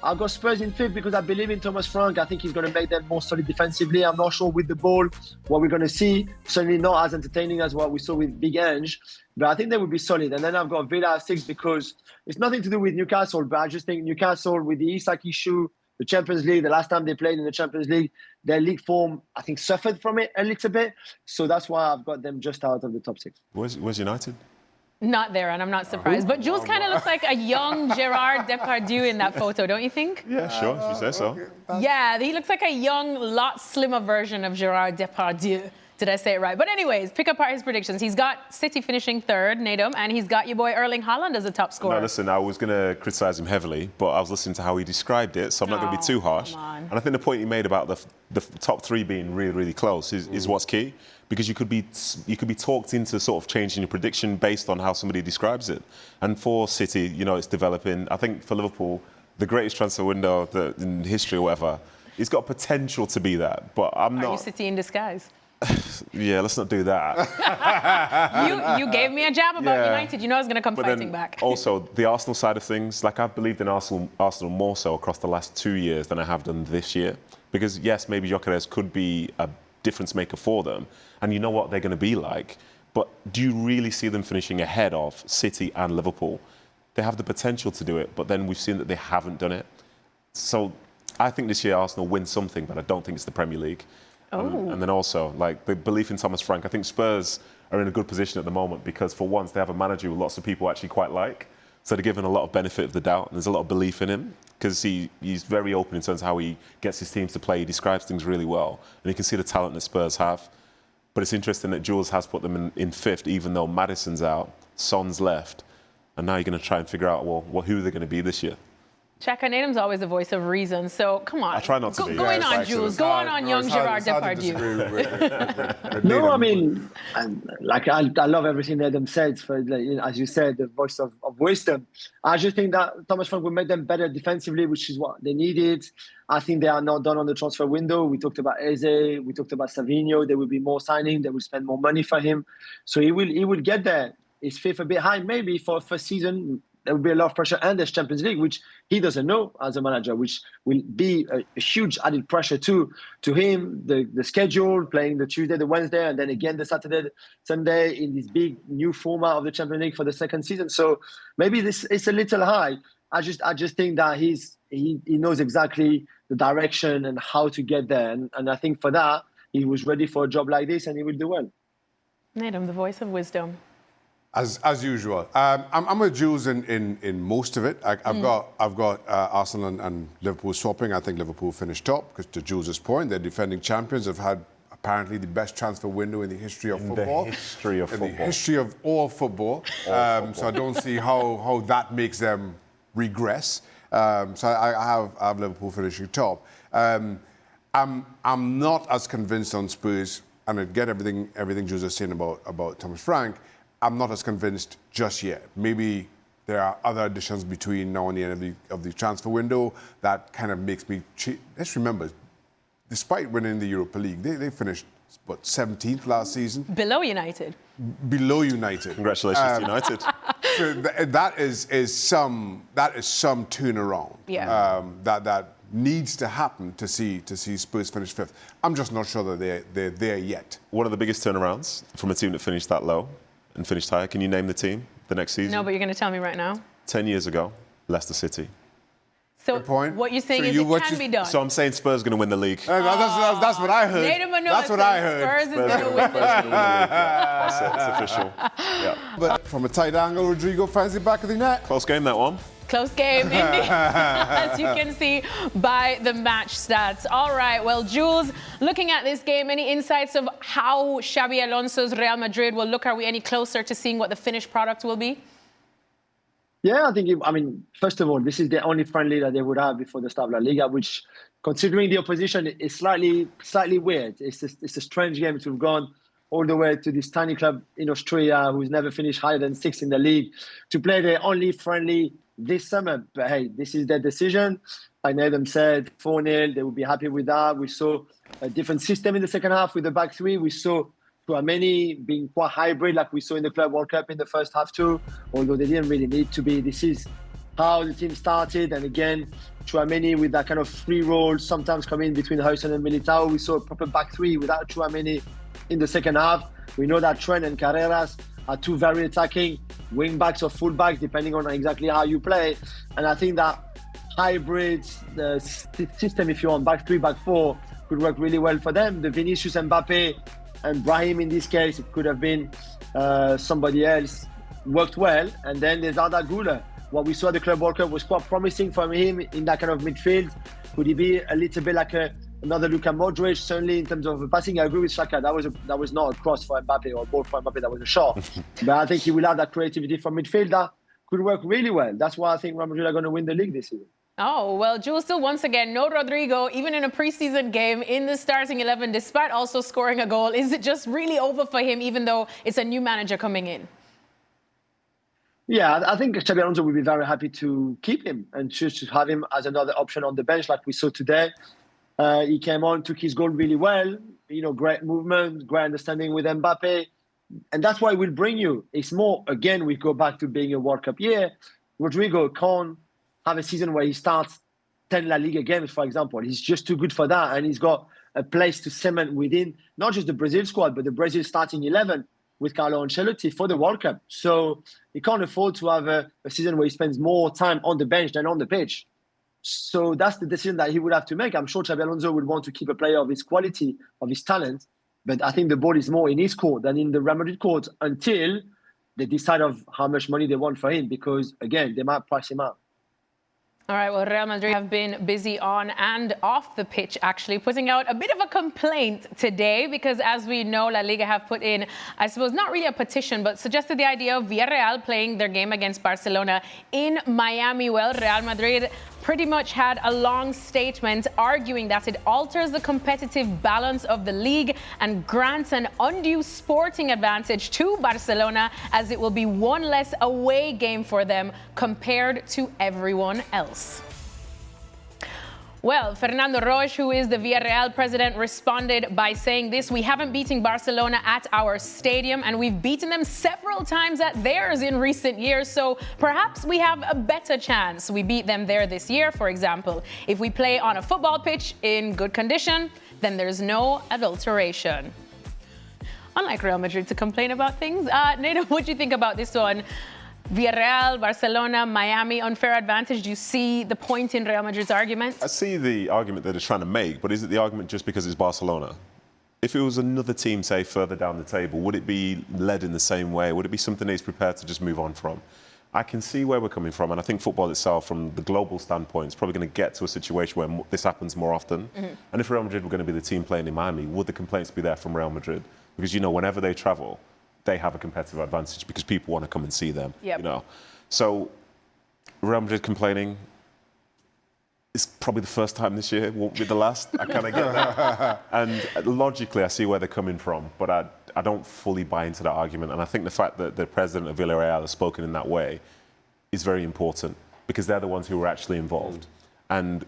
I've got Spurs in 5th because I believe in Thomas Frank. I think he's going to make them more solid defensively. I'm not sure with the ball what we're going to see. Certainly not as entertaining as what we saw with Big Ange. But I think they will be solid. And then I've got Villa at 6th because it's nothing to do with Newcastle. But I just think Newcastle with the Isak issue, the Champions League, the last time they played in the Champions League, their league form, I think, suffered from it a little bit. So that's why I've got them just out of the top 6. Where's United? Not there, and I'm not surprised. But Jules kind of looks like a young Gerard Depardieu in that photo, don't you think? Yeah, sure, if you say so. Yeah, he looks like a young, lot slimmer version of Gerard Depardieu. Did I say it right? But anyways, pick apart his predictions. He's got City finishing 3rd, Nedum, and he's got your boy Erling Haaland as a top scorer. No, listen, I was going to criticise him heavily, but I was listening to how he described it, so I'm not going to be too harsh. And I think the point he made about the top 3 being really, really close is what's key, because you could be talked into sort of changing your prediction based on how somebody describes it. And for City, you know, it's developing. I think for Liverpool, the greatest transfer window in history or whatever, it's got potential to be that, but I'm not. Are you City in disguise? Yeah, let's not do that. You gave me a jab about United. You know I was going to come but fighting back. Also, the Arsenal side of things, like I've believed in Arsenal more so across the last 2 years than I have done this year. Because yes, maybe Gyökeres could be a difference maker for them, and you know what they're going to be like. But do you really see them finishing ahead of City and Liverpool? They have the potential to do it, but then we've seen that they haven't done it. So I think this year Arsenal win something, but I don't think it's the Premier League. And then also, like, the belief in Thomas Frank. I think Spurs are in a good position at the moment because, for once, they have a manager who lots of people actually quite like. So they're given a lot of benefit of the doubt, and there's a lot of belief in him because he's very open in terms of how he gets his teams to play. He describes things really well, and you can see the talent that Spurs have. But it's interesting that Jules has put them in 5th, even though Maddison's out, Son's left, and now you're going to try and figure out, well, who they're going to be this year. Xhaka, Nedum's always the voice of reason, so come on. I try not to be. Go on, Jules. Go on, young Gerard Depardieu. No, I mean, I love everything Nedum said. As you said, the voice of wisdom. I just think that Thomas Frank will make them better defensively, which is what they needed. I think they are not done on the transfer window. We talked about Eze, we talked about Savinho. There will be more signing. They will spend more money for him, so he will get there. Is 5th a bit high, maybe for first season. There will be a lot of pressure, and there's Champions League, which he doesn't know as a manager, which will be a huge added pressure to him. The schedule, playing the Tuesday, the Wednesday, and then again the Saturday, Sunday in this big new format of the Champions League for the second season. So maybe this is a little high. I just think that he knows exactly the direction and how to get there, and I think for that he was ready for a job like this, and he will do well. Nedum, the voice of wisdom. As usual, I'm with Jules in most of it. I've got Arsenal and Liverpool swapping. I think Liverpool finished top because, to Jules' point, they're defending champions. Have had apparently the best transfer window in the history of football. The history of football. In the history of all football. So I don't see how that makes them regress. So I have Liverpool finishing top. I'm not as convinced on Spurs, and I get everything Jules is saying about Thomas Frank. I'm not as convinced just yet. Maybe there are other additions between now and the end of the transfer window that kind of makes me... Let's remember, despite winning the Europa League, they finished, 17th last season? Below United. Below United. Congratulations to United. So that is some turnaround. Yeah. That needs to happen to see Spurs finish 5th. I'm just not sure that they're there yet. One of the biggest turnarounds from a team that finished that low and finished higher. Can you name the team the next season? No, but you're going to tell me right now. 10 years ago, Leicester City. So Good point. what you're saying is it can be done. So I'm saying Spurs are going to win the league. That's what I heard. That's what I heard. Spurs is going to win the league. That's it. It's official. Yeah. But from a tight angle, Rodrygo finds it back of the net. Close game, that one. Close game, indeed, as you can see by the match stats. All right, well, Jules, looking at this game, any insights of how Xabi Alonso's Real Madrid will look? Are we any closer to seeing what the finished product will be? Yeah, I think, first of all, this is the only friendly that they would have before the start of La Liga, which, considering the opposition, is slightly weird. It's a strange game to have gone all the way to this tiny club in Austria who's never finished higher than 6th in the league to play their only friendly this summer. But hey, this is their decision. I know them said 4-0. They would be happy with that. We saw a different system in the second half with the back three. We saw Tchouaméni being quite hybrid like we saw in the Club World Cup in the first half too, although they didn't really need to be. This is how the team started. And again, Tchouaméni with that kind of free role, sometimes coming between Huijsen and Militao. We saw a proper back three without Tchouaméni in the second half. We know that Trent and Carreras are two very attacking wing backs or full backs, depending on exactly how you play. And I think that hybrids, the system, if you want, back 3, back 4, could work really well for them. The Vinicius, Mbappe, and Brahim in this case, it could have been somebody else, worked well. And then there's Arda Güler. What we saw at the Club World Cup was quite promising from him in that kind of midfield. Could he be a little bit like another Luka Modric? Certainly in terms of passing, I agree with Shaka. That was not a cross for Mbappe or a ball for Mbappe. That was a shot. But I think he will have that creativity from midfield that could work really well. That's why I think Real Madrid are going to win the league this season. Oh, well, Jules, still once again, no Rodrygo, even in a preseason game in the starting 11, despite also scoring a goal. Is it just really over for him, even though it's a new manager coming in? Yeah, I think Xabi Alonso will be very happy to keep him and choose to have him as another option on the bench like we saw today. He came on, took his goal really well. Great movement, great understanding with Mbappe. And that's why we'll bring you. It's more, again, we go back to being a World Cup year. Rodrygo can't have a season where he starts 10 La Liga games, for example. He's just too good for that. And he's got a place to cement within, not just the Brazil squad, but the Brazil starting 11 with Carlo Ancelotti for the World Cup. So he can't afford to have a season where he spends more time on the bench than on the pitch. So that's the decision that he would have to make. I'm sure Xabi Alonso would want to keep a player of his quality, of his talent. But I think the ball is more in his court than in the Real Madrid court until they decide of how much money they want for him. Because, again, they might price him out. All right, well, Real Madrid have been busy on and off the pitch, actually, putting out a bit of a complaint today because, as we know, La Liga have put in, I suppose, not really a petition, but suggested the idea of Villarreal playing their game against Barcelona in Miami. Well, Real Madrid pretty much had a long statement arguing that it alters the competitive balance of the league and grants an undue sporting advantage to Barcelona, as it will be one less away game for them compared to everyone else. Well, Fernando Roig, who is the Villarreal president, responded by saying this: "We haven't beaten Barcelona at our stadium, and we've beaten them several times at theirs in recent years, so perhaps we have a better chance. We beat them there this year, for example. If we play on a football pitch in good condition, then there's no adulteration." Unlike Real Madrid to complain about things. Nedum, what do you think about this one? Villarreal, Barcelona, Miami, unfair advantage. Do you see the point in Real Madrid's argument? I see the argument that they're trying to make, but is it the argument just because it's Barcelona? If it was another team, say, further down the table, would it be led in the same way? Would it be something he's prepared to just move on from? I can see where we're coming from, and I think football itself, from the global standpoint, is probably going to get to a situation where this happens more often. Mm-hmm. And if Real Madrid were going to be the team playing in Miami, would the complaints be there from Real Madrid? Because, whenever they travel, they have a competitive advantage because people want to come and see them. Yep. So Real Madrid complaining is probably the first time this year, won't be the last. I kind of get that. And logically, I see where they're coming from, but I don't fully buy into that argument. And I think the fact that the president of Villarreal has spoken in that way is very important because they're the ones who were actually involved. And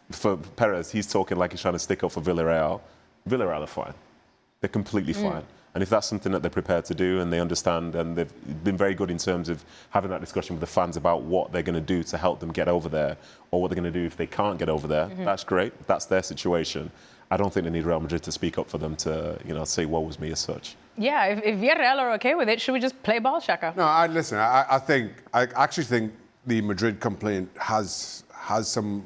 for Perez, he's talking like he's trying to stick up for Villarreal. Villarreal are fine. They're completely fine. And if that's something that they're prepared to do and they understand, and they've been very good in terms of having that discussion with the fans about what they're going to do to help them get over there, or what they're going to do if they can't get over there, that's great. That's their situation. I don't think they need Real Madrid to speak up for them to, say, woe was me as such. Yeah, if Villarreal are okay with it, should we just play ball, Shaka? No, I actually think the Madrid complaint has some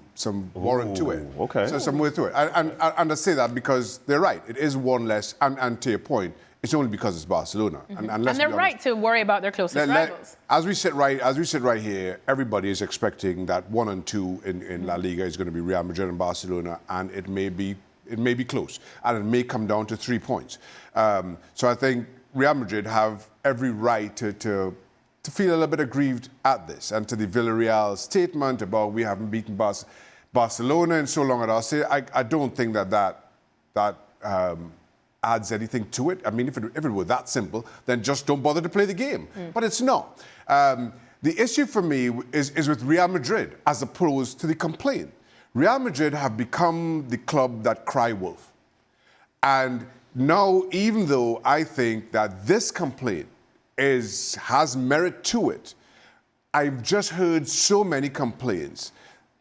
warrant to it. Okay. So some way to it. And I say that because they're right. It is one less, and to your point, it's only because it's Barcelona. And they're right to worry about their closest rivals. As we sit right here, everybody is expecting that 1 and 2 in La Liga is going to be Real Madrid and Barcelona, and it may be close, and it may come down to 3 points. So I think Real Madrid have every right to feel a little bit aggrieved at this, and to the Villarreal statement about we haven't beaten Barcelona in so long at our state. I don't think that adds anything to it. I mean, if it were that simple, then just don't bother to play the game. But it's not. The issue for me is with Real Madrid as opposed to the complaint. Real Madrid have become the club that cry wolf. And now, even though I think that this complaint has merit to it, I've just heard so many complaints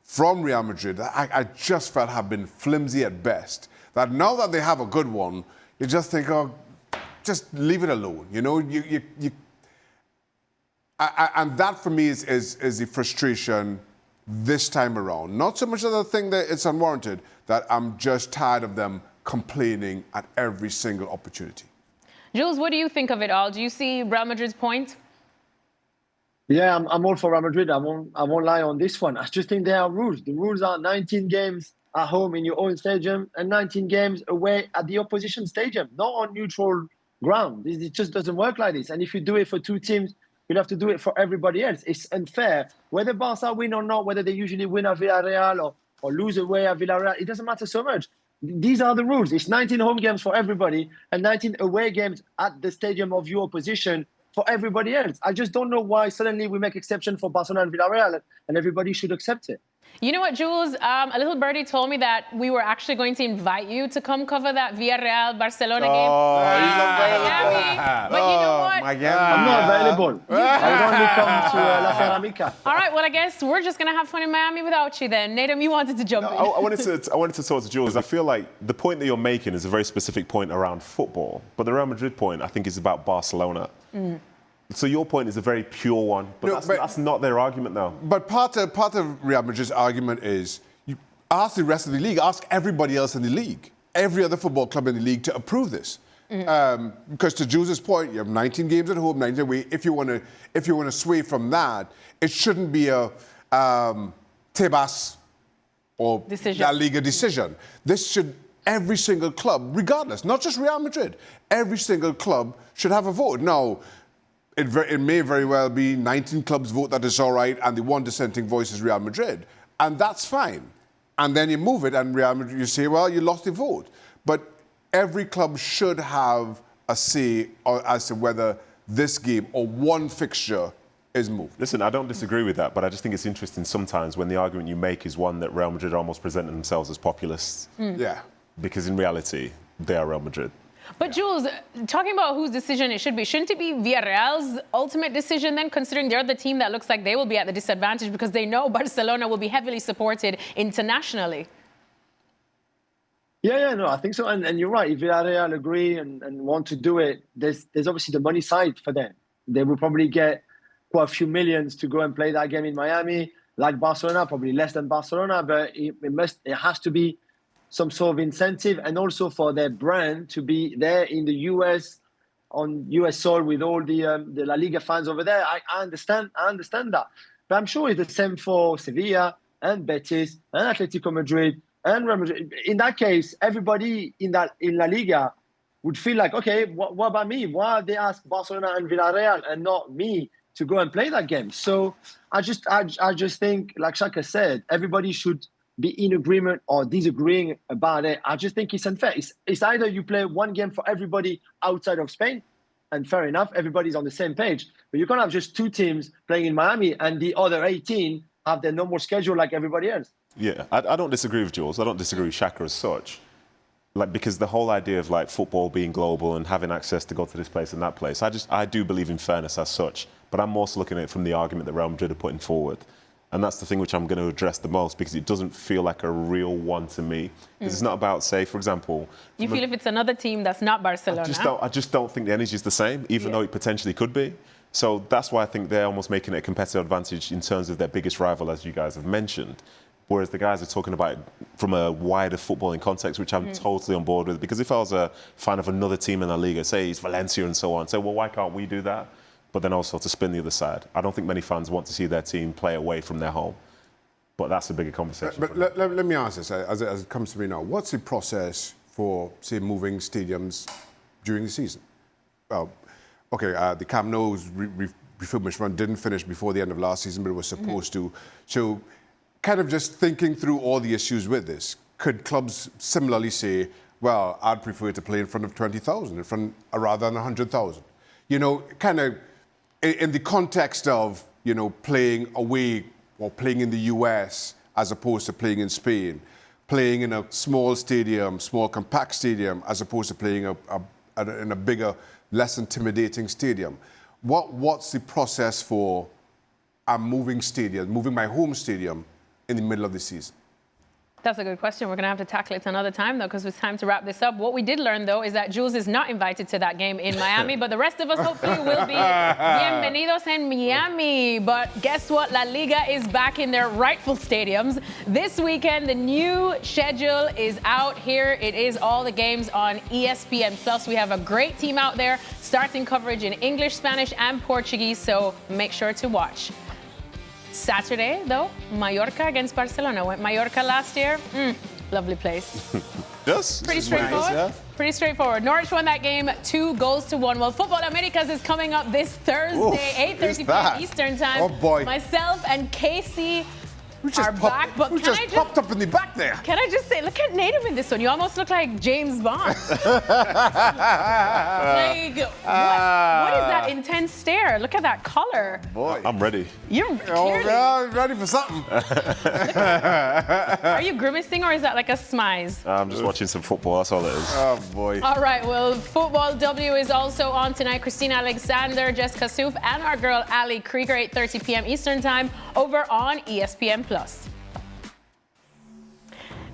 from Real Madrid that I just felt have been flimsy at best, that now that they have a good one, you just think, oh, just leave it alone. And that for me is the frustration this time around. Not so much that I think that it's unwarranted, that I'm just tired of them complaining at every single opportunity. Jules, what do you think of it all? Do you see Real Madrid's point? Yeah, I'm all for Real Madrid. I won't lie on this one. I just think there are rules. The rules are 19 games at home in your own stadium and 19 games away at the opposition stadium, not on neutral ground. It just doesn't work like this. And if you do it for two teams, you'll have to do it for everybody else. It's unfair. Whether Barca win or not, whether they usually win at Villarreal or lose away at Villarreal, it doesn't matter so much. These are the rules. It's 19 home games for everybody and 19 away games at the stadium of your opposition for everybody else. I just don't know why suddenly we make exception for Barcelona and Villarreal and everybody should accept it. You know what, Jules? A little birdie told me that we were actually going to invite you to come cover that Villarreal-Barcelona game. But you know what? I'm not available. I'll only come to La Ceramica. All right, well, I guess we're just going to have fun in Miami without you then. Nedum, you wanted to jump in. I wanted to talk to Jules. I feel like the point that you're making is a very specific point around football, but the Real Madrid point, I think, is about Barcelona. So your point is a very pure one, but that's not their argument, though. But part of Real Madrid's argument is you ask the rest of the league, ask everybody else in the league, every other football club in the league to approve this. Because to Jules' point, you have 19 games at home, 19 away. If you want to sway from that, it shouldn't be a Tebas or La Liga decision. This should every single club, regardless, not just Real Madrid, every single club should have a vote. Now, it may very well be 19 clubs vote that it's all right, and the one dissenting voice is Real Madrid, and that's fine. And then you move it, and Real Madrid, you say, well, you lost the vote. But every club should have a say as to whether this game or one fixture is moved. Listen, I don't disagree with that, but I just think it's interesting sometimes when the argument you make is one that Real Madrid almost presented themselves as populists. Yeah. Because in reality, they are Real Madrid. But Jules, talking about whose decision it should be, shouldn't it be Villarreal's ultimate decision then, considering they're the team that looks like they will be at the disadvantage because they know Barcelona will be heavily supported internationally? Yeah, no, I think so. And you're right. If Villarreal agree and want to do it, there's obviously the money side for them. They will probably get quite a few millions to go and play that game in Miami, like Barcelona, probably less than Barcelona, but it has to be some sort of incentive, and also for their brand to be there in the US, on US soil with all the La Liga fans over there. I understand that. But I'm sure it's the same for Sevilla and Betis and Atletico Madrid and Real Madrid. In that case, everybody in La Liga would feel like, okay, what about me? Why they ask Barcelona and Villarreal and not me to go and play that game? So I just think, like Shaka said, everybody should be in agreement or disagreeing about it. I just think it's unfair. It's either you play one game for everybody outside of Spain, and fair enough, everybody's on the same page. But you can't have just two teams playing in Miami and the other 18 have their normal schedule like everybody else. Yeah, I don't disagree with Jules. I don't disagree with Shaka as such. Like, because the whole idea of like football being global and having access to go to this place and that place, I do believe in fairness as such. But I'm also looking at it from the argument that Real Madrid are putting forward. And that's the thing which I'm going to address the most, because it doesn't feel like a real one to me. It's not about, say, for example... You feel if it's another team that's not Barcelona? I just don't think the energy is the same, even though it potentially could be. So that's why I think they're almost making it a competitive advantage in terms of their biggest rival, as you guys have mentioned. Whereas the guys are talking about it from a wider footballing context, which I'm totally on board with. Because if I was a fan of another team in La Liga, say it's Valencia and so on, say, well, why can't we do that? But then also to spin the other side. I don't think many fans want to see their team play away from their home. But that's a bigger conversation. But let me ask this, as it comes to me now. What's the process for, say, moving stadiums during the season? Well, okay, the Camp Nou's refurbishment didn't finish before the end of last season, but it was supposed to. So kind of just thinking through all the issues with this, could clubs similarly say, well, I'd prefer to play in front of 20,000 rather than 100,000? You know, kind of in the context of, you know, playing away or playing in the US as opposed to playing in Spain, playing in a small stadium, small compact stadium, as opposed to playing in a bigger, less intimidating stadium. What's the process for moving my home stadium in the middle of the season? That's a good question. We're going to have to tackle it another time, though, because it's time to wrap this up. What we did learn, though, is that Jules is not invited to that game in Miami, but the rest of us hopefully will be. Bienvenidos en Miami. But guess what? La Liga is back in their rightful stadiums. This weekend, the new schedule is out here. It is all the games on ESPN Plus. We have a great team out there, starting coverage in English, Spanish, and Portuguese, so make sure to watch. Saturday, though, Mallorca against Barcelona. Went Mallorca last year. Lovely place. Yes. Pretty straightforward. Nice, yeah. Pretty straightforward. Norwich won that game 2-1. Well, Football Americas is coming up this Thursday, 8:30 p.m. Eastern Time. Oh, boy. Myself and Casey Who just are back, but who can just I just popped up in the back there? Can I just say, look at Nedum in this one. You almost look like James Bond. Like, what is that intense stare? Look at that color. Boy. I'm ready. You're Oh, clearly, God, ready for something. are you grimacing or is that like a smize? I'm just watching some football. That's all it is. Oh, boy. All right, well, Football W is also on tonight. Christina Alexander, Jessica Souf, and our girl Ali Krieger, 8:30 p.m. Eastern Time, over on ESPN Plus.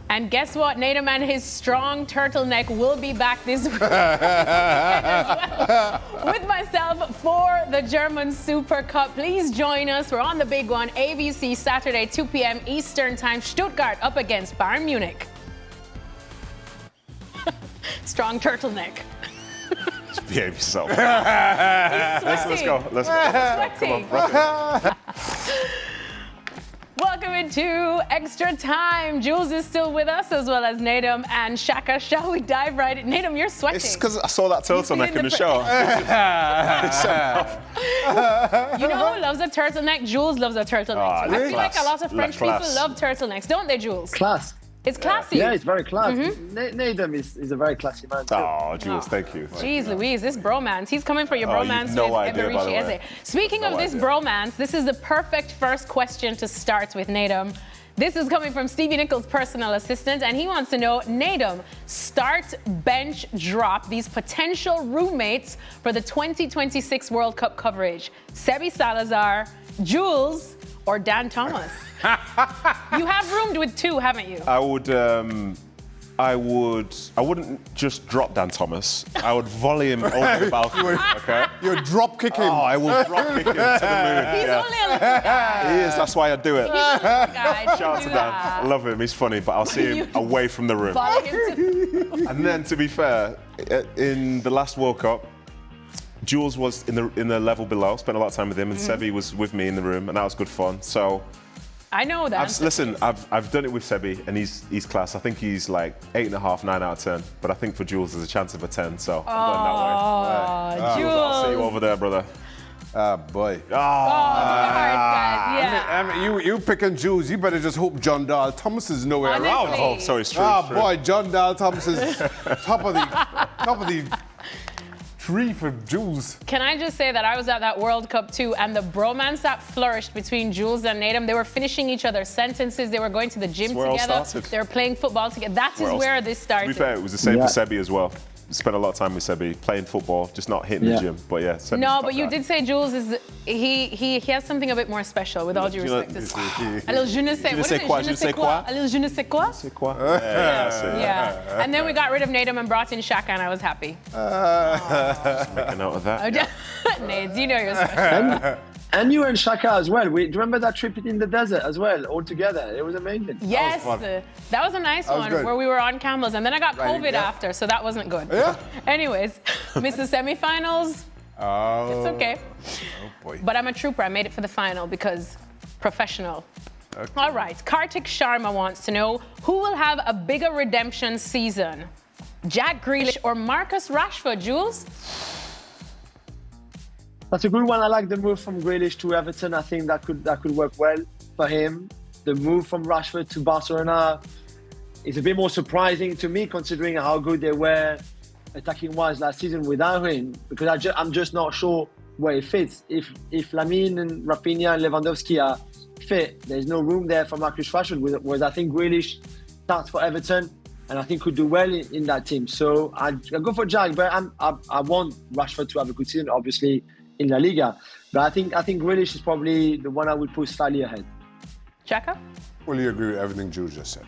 And guess what? Nedum and his strong turtleneck will be back this week as well, with myself for the German Super Cup. Please join us. We're on the big one. ABC Saturday, 2 p.m. Eastern Time. Stuttgart up against Bayern Munich. Strong turtleneck. Just behave yourself. Let's go. Let's go. Come on, rock it. Welcome into Extra Time. Jules is still with us, as well as Nedum and Shaka. Shall we dive right in? Nedum, you're sweating. It's because I saw that turtleneck in the show. You know who loves a turtleneck? Jules loves a turtleneck. Oh, I feel like a lot of French people class. love turtlenecks, don't they, Jules? Class. It's classy. Yeah, it's very classy. Nedum is a very classy man too. Oh, Jules, thank you. Jeez Louise, this bromance. He's coming for your Oh, bromance you've no with idea, by the Eberechi way. Eze. Speaking No of this idea. bromance, this is the perfect first question to start with Nedum. This is coming from Stevie Nichols' personal assistant, and he wants to know, Nedum, start, bench, drop these potential roommates for the 2026 World Cup coverage. Sebi Salazar, Jules, or Dan Thomas? You have roomed with two, haven't you? I wouldn't just drop Dan Thomas. I would volley him over the balcony. Okay. You're drop kicking. Oh, I will drop kick him to the moon. He's Yeah. only a little guy. He is. That's why I do it. He's a little guy. Shout out to Dan. I love him. He's funny, but I'll see him away from the room. Follow him to And then, to be fair, in the last World Cup, Jules was in the level below. Spent a lot of time with him, and Sebi was with me in the room, and that was good fun. So. I know that. I've done it with Sebi, and he's class. I think he's like 8.5, 9 out of 10. But I think for Jules, there's a chance of a 10. So I'm going that way. Jules. I'll see you over there, brother. Ah, boy. Oh, yeah. I mean, you picking Jules, you better just hope John Dahl Thomas is nowhere Honestly. around. Oh, sorry, it's true. Ah, it's true. boy, John Dahl Thomas is top of the tree for Jules. Can I just say that I was at that World Cup too, and the bromance that flourished between Jules and Nedum, they were finishing each other's sentences, they were going to the gym That's where it all together, started. they were playing football together. That is where this started. To be fair, it was the same for Sebi as well. Spent a lot of time with Sebi, playing football, just not hitting the gym. But yeah, Sebi's No, top but you guy. did say Jules is he has something a bit more special, with all due respect. A little je ne sais, what is it? Je ne sais quoi? A little je ne sais quoi? C'est quoi? Yeah. And then we got rid of Nedum and brought in Shaka, and I was happy. Make a note of that. Nades, you know you're special. And you and Shaka as well. Do you remember that trip in the desert as well, all together? It was amazing. Yes, that was a nice one good. where we were on camels, and then I got Right, COVID yeah. after, so that wasn't good. Yeah. Anyways, missed the semifinals. Oh, It's okay. oh boy. But I'm a trooper. I made it for the final because professional. Okay. All right. Kartik Sharma wants to know who will have a bigger redemption season, Jack Grealish or Marcus Rashford, Jules? That's a good one. I like the move from Grealish to Everton. I think that could work well for him. The move from Rashford to Barcelona is a bit more surprising to me, considering how good they were attacking-wise last season without him, because I'm just not sure where he fits. If Lamine and Rafinha and Lewandowski are fit, there's no room there for Marcus Rashford, whereas I think Grealish starts for Everton and I think could do well in that team. So I go for Jack, but I want Rashford to have a good season, obviously, in La Liga. But I think Grealish is probably the one I would put slightly ahead. Chaka? Well, you agree with everything Jules just said.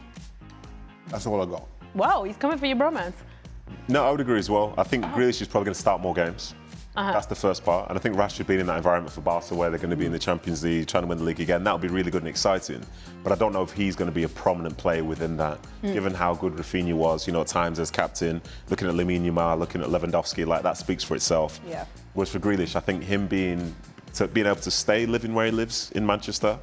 That's all I got. Wow, he's coming for your bromance. No, I would agree as well. I think Grealish is probably going to start more games. That's the first part. And I think Rashford being in that environment for Barca where they're going to be in the Champions League, trying to win the league again, that would be really good and exciting. But I don't know if he's going to be a prominent player within that, given how good Rafinha was, at times as captain, looking at Lamine Yamal, looking at Lewandowski, like that speaks for itself. Yeah. Whereas for Grealish, I think him being able to stay living where he lives in Manchester,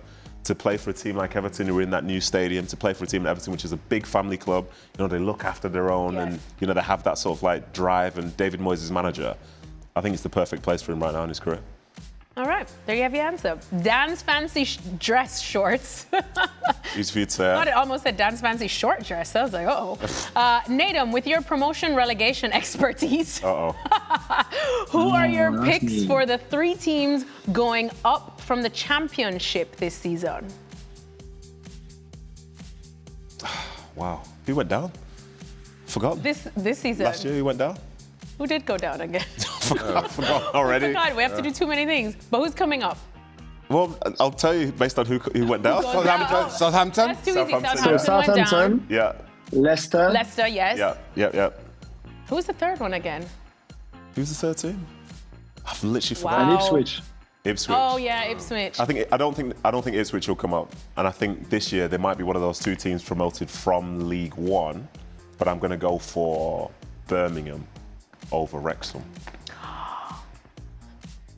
to play for a team like Everton who are in that new stadium, to play for a team like Everton, which is a big family club, they look after their own and, they have that sort of like drive, and David Moyes is manager. I think it's the perfect place for him right now in his career. All right, there you have your answer. Dan's fancy dress shorts. Easy for you to say. I almost said Dan's fancy short dress. I was like, Nedum, with your promotion relegation expertise, who are your picks for the 3 teams going up from the championship this season? Wow, who went down? Forgotten. This season. Last year, he went down. Who did go down again? Forgot already. God, we have to do too many things. But who's coming up? Well, I'll tell you based on who went down. Southampton. That's too easy. Southampton, Southampton went down. Yeah. Leicester. Leicester, yes. Yeah. Who's the third one again? Who's the third team? I've literally Wow. forgotten. And Ipswich. Ipswich. Oh yeah, Ipswich. I don't think Ipswich will come up, and I think this year they might be one of those 2 teams promoted from League One, but I'm going to go for Birmingham over Wrexham.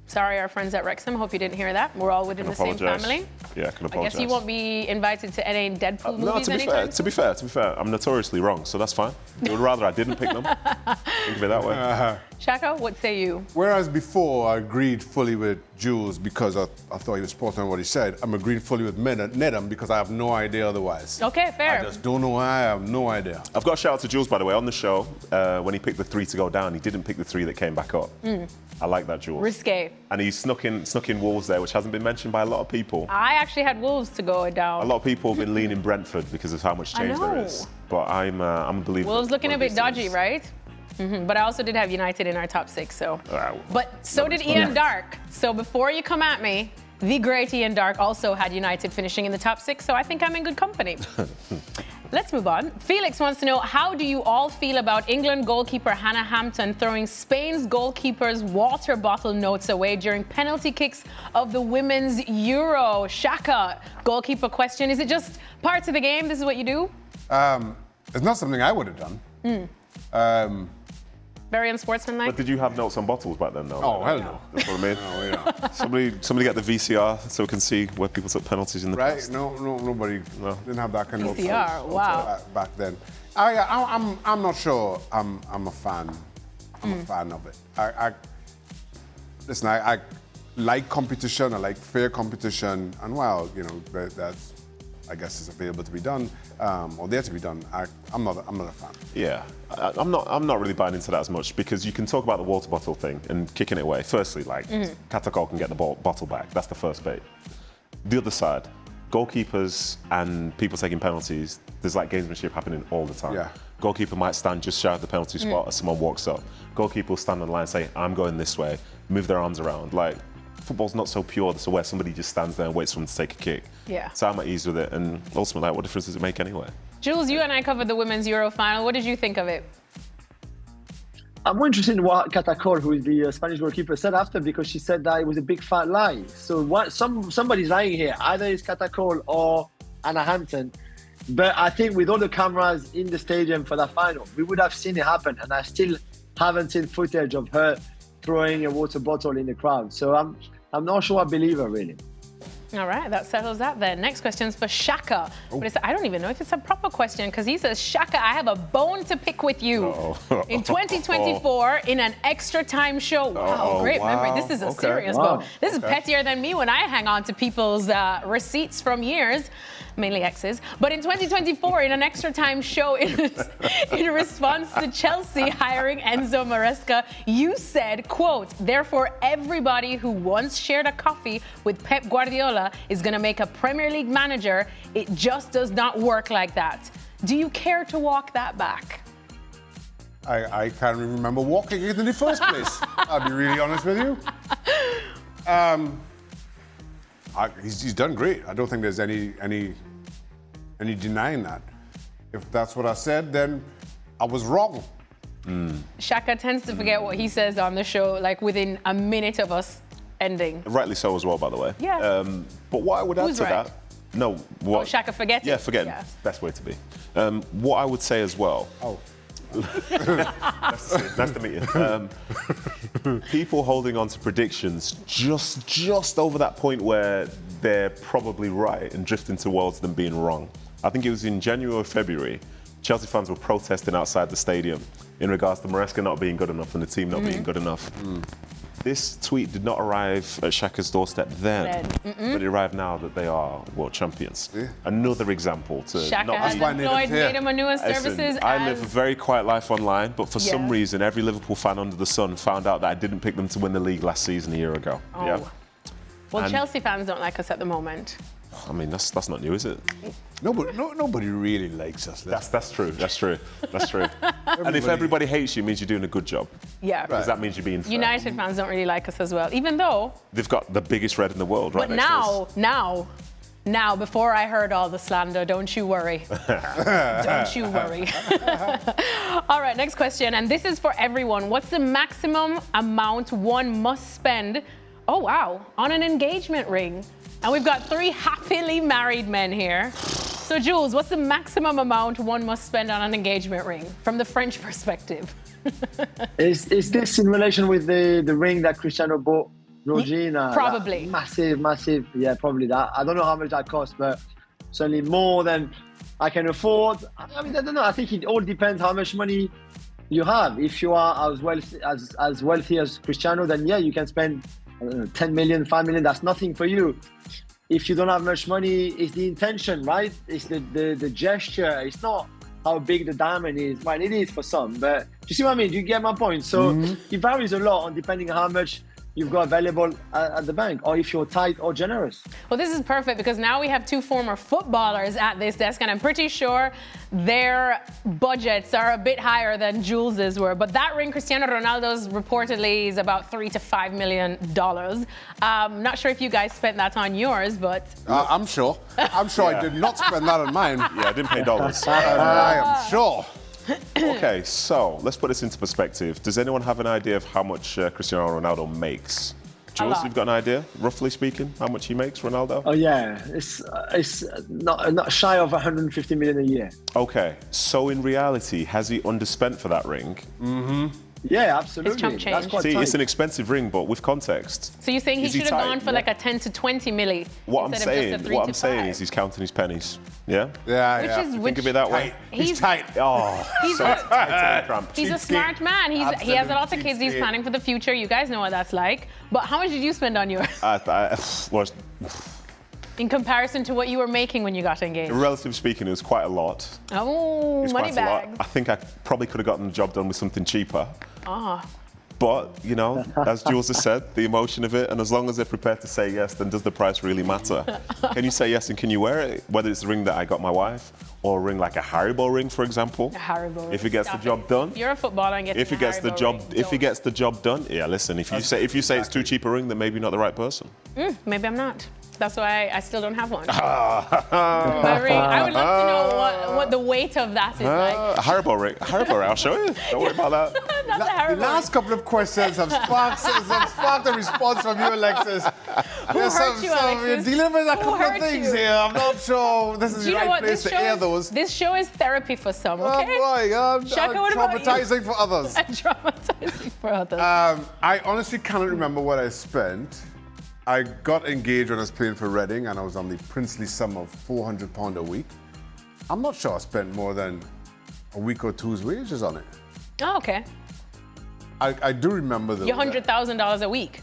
Sorry, our friends at Wrexham. Hope you didn't hear that. We're all within the same family. Yeah, I can I apologise. guess you won't be invited to any Deadpool No, movies to be fair, I'm notoriously wrong, so that's fine. I would rather I didn't pick them. Think of it that way. Shaka, what say you? Whereas before I agreed fully with Jules because I thought he was spot on what he said, I'm agreeing fully with Nedum because I have no idea otherwise. Okay, fair. I just don't know why. I have no idea. I've got a shout out to Jules, by the way, on the show. When he picked the 3 to go down, he didn't pick the 3 that came back up. I like that, Jules. Risque. And he snuck in Wolves there, which hasn't been mentioned by a lot of people. I actually had Wolves to go down. A lot of people have been leaning Brentford because of how much change there is. But I'm a believer. Wolves looking a bit dodgy, right? But I also did have United in our top 6, so. But so did Ian Dark. So before you come at me, the great Ian Dark also had United finishing in the top 6, so I think I'm in good company. Let's move on. Felix wants to know, how do you all feel about England goalkeeper Hannah Hampton throwing Spain's goalkeeper's water bottle notes away during penalty kicks of the Women's Euro? Shaka, goalkeeper question. Is it just parts of the game? This is what you do? It's not something I would have done. Very unsportsmanlike. But did you have notes on bottles back then, though? Oh, hell no. That's what I mean. Oh, yeah. Somebody get the VCR so we can see where people took penalties in the Right? past. No, nobody didn't have that kind of VCR, wow. back then. I'm not sure. I'm a fan. I'm a fan of it. Listen, I like competition. I like fair competition, and that's, I guess, is available to be done or there to be done. I'm not a fan. Yeah, I'm not really buying into that as much because you can talk about the water bottle thing and kicking it away. Firstly, Katakol can get the bottle back. That's the first bait. The other side, goalkeepers and people taking penalties, there's gamesmanship happening all the time. Yeah. Goalkeeper might stand just shy of the penalty spot as someone walks up. Goalkeeper will stand on the line and say, I'm going this way, move their arms around. Football's not so pure, so where somebody just stands there and waits for them to take a kick. Yeah. So I'm at ease with it, and ultimately, what difference does it make anyway? Jules, you and I covered the Women's Euro final. What did you think of it? I'm more interested in what Katakol, who is the Spanish goalkeeper, said after, because she said that it was a big fat lie. So somebody's lying here. Either it's Katakol or Hannah Hampton. But I think with all the cameras in the stadium for that final, we would have seen it happen. And I still haven't seen footage of her throwing a water bottle in the crowd. So I'm not sure I believe her, really. All right, that settles that then. Next question's for Shaka. But I don't even know if it's a proper question because he says, Shaka, I have a bone to pick with you. In 2024, in an extra time show. Wow, great memory. This is a serious bone. This is pettier than me when I hang on to people's receipts from years. Mainly exes. But in 2024, in an extra time show, in response to Chelsea hiring Enzo Maresca, you said, quote, therefore, everybody who once shared a coffee with Pep Guardiola is going to make a Premier League manager. It just does not work like that. Do you care to walk that back? I can't even remember walking it in the first place. I'll be really honest with you. He's done great. I don't think there's any denying that. If that's what I said, then I was wrong. Shaka tends to forget what he says on the show, like within a minute of us ending. Rightly so as well, by the way. Yeah. But what I would add Who's to right? that, no, what? Oh, Shaka forget it? Yeah, forget. Yeah. Best way to be. What I would say as well. Oh. Nice to meet you. People holding on to predictions just over that point where they're probably right and drifting towards them being wrong. I think it was in January or February, Chelsea fans were protesting outside the stadium in regards to Maresca not being good enough and the team not being good enough. This tweet did not arrive at Shaka's doorstep then, but it arrived now that they are world champions. Yeah. Another example to Shaka not has be... employed Nedum Manua Services. Listen, I live a very quiet life online, but for some reason, every Liverpool fan under the sun found out that I didn't pick them to win the league last season a year ago. Oh. Yeah. Well, And- Chelsea fans don't like us at the moment. I mean, that's not new, is it? Nobody really likes us. That's true. That's true. And if everybody hates you, it means you're doing a good job. Yeah. Because that means you're being fair. United fans don't really like us as well, even though. They've got the biggest red in the world, right But next to us. now, before I heard all the slander, don't you worry. Don't you worry. All right, next question. And this is for everyone. What's the maximum amount one must spend, oh wow, on an engagement ring? And we've got 3 happily married men here. So Jules, what's the maximum amount one must spend on an engagement ring from the French perspective? Is this in relation with the ring that Cristiano bought Regina? Probably. Massive. Yeah, probably that. I don't know how much that cost, but certainly more than I can afford. I mean, I don't know. I think it all depends how much money you have. If you are as wealthy as Cristiano, then yeah, you can spend 10 million, 5 million. That's nothing for you. If you don't have much money, it's the intention, right? It's the gesture. It's not how big the diamond is. Well, it is for some, but do you see what I mean? Do you get my point? So it varies a lot on depending on how much you've got available at the bank, or if you're tight or generous. Well, this is perfect because now we have 2 former footballers at this desk, and I'm pretty sure their budgets are a bit higher than Jules's were. But that ring, Cristiano Ronaldo's, reportedly is about $3 to $5 million. Not sure if you guys spent that on yours, but I'm sure. I did not spend that on mine. Yeah, I didn't pay dollars. I am sure. Okay, so let's put this into perspective. Does anyone have an idea of how much Cristiano Ronaldo makes? Jules, you've got an idea, roughly speaking, how much he makes, Ronaldo? Oh yeah, it's not shy of 150 million a year. Okay, so in reality, has he underspent for that ring? Yeah, absolutely. It's chump change. That's quite See, tight. it's an expensive ring, but with context. so you're saying he Is he should have tight? gone for like a 10 to 20 milli What instead of just a 3 to 5. is he's counting his pennies. Yeah? Yeah. Which Think of it that way. He's tight. Oh, He's so a- tight to the cramp. He's a smart man. He has a lot of kids. He's cheapskate. planning for the future. You guys know what that's like. But how much did you spend on yours Well, in comparison to what you were making when you got engaged? relatively speaking, it was quite a lot. Oh, It's money quite a lot. bags. I think I probably could have gotten the job done with something cheaper. Ah. But, you know, as Jules has said, the emotion of it, and as long as they're prepared to say yes, then does the price really matter? Can you say yes and can you wear it? Whether it's the ring that I got my wife, or a ring like a Haribo ring, for example. A Haribo ring. If it gets Stop the job done. You're a footballer and getting If he a gets the Haribo job, ring. if he Don't. gets the job done, yeah. Listen, if you say it's too cheap a ring, then maybe you're not the right person. Maybe I'm not. That's why I still don't have one. My ring. I would love to know what the weight of that is like. Haribo ring, I'll show you. Don't worry about that. Not the The Haribo last couple of questions have sparked a response from you, Alexis. Who hurt you, Alexis? You're dealing with a Who couple of hurt things you? here. I'm not sure this is Do the you know right what? place to air those. This show is therapy for some, okay? Oh boy, Shaka, what about you? traumatizing for others. And traumatizing for others. I honestly cannot remember what I spent. I got engaged when I was playing for Reading, and I was on the princely sum of £400 a week. I'm not sure I spent more than a week or two's wages on it. Oh, okay. I do remember though. You're $100,000 a week.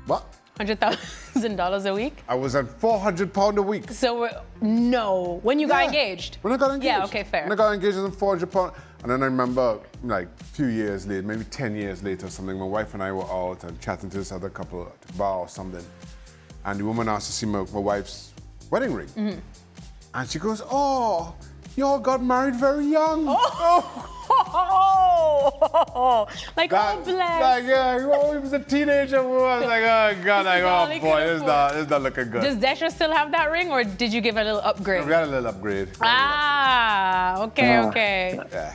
What? $100,000 a week? I was at £400 a week. So, no. When you got engaged? When I got engaged. Yeah, okay, fair. When I got engaged, it was £400. And then I remember, like, a few years later, maybe 10 years later or something, my wife and I were out and chatting to this other couple at the bar or something. And the woman asked to see my wife's wedding ring. Mm-hmm. And she goes, oh, you all got married very young. Oh. oh, like, oh, bless. Like, yeah, he was a teenager. I was like, oh, God, like, oh, boy, it's not looking good. Does Desha still have that ring, or did you give a little upgrade? We got a little upgrade. Okay. Yeah.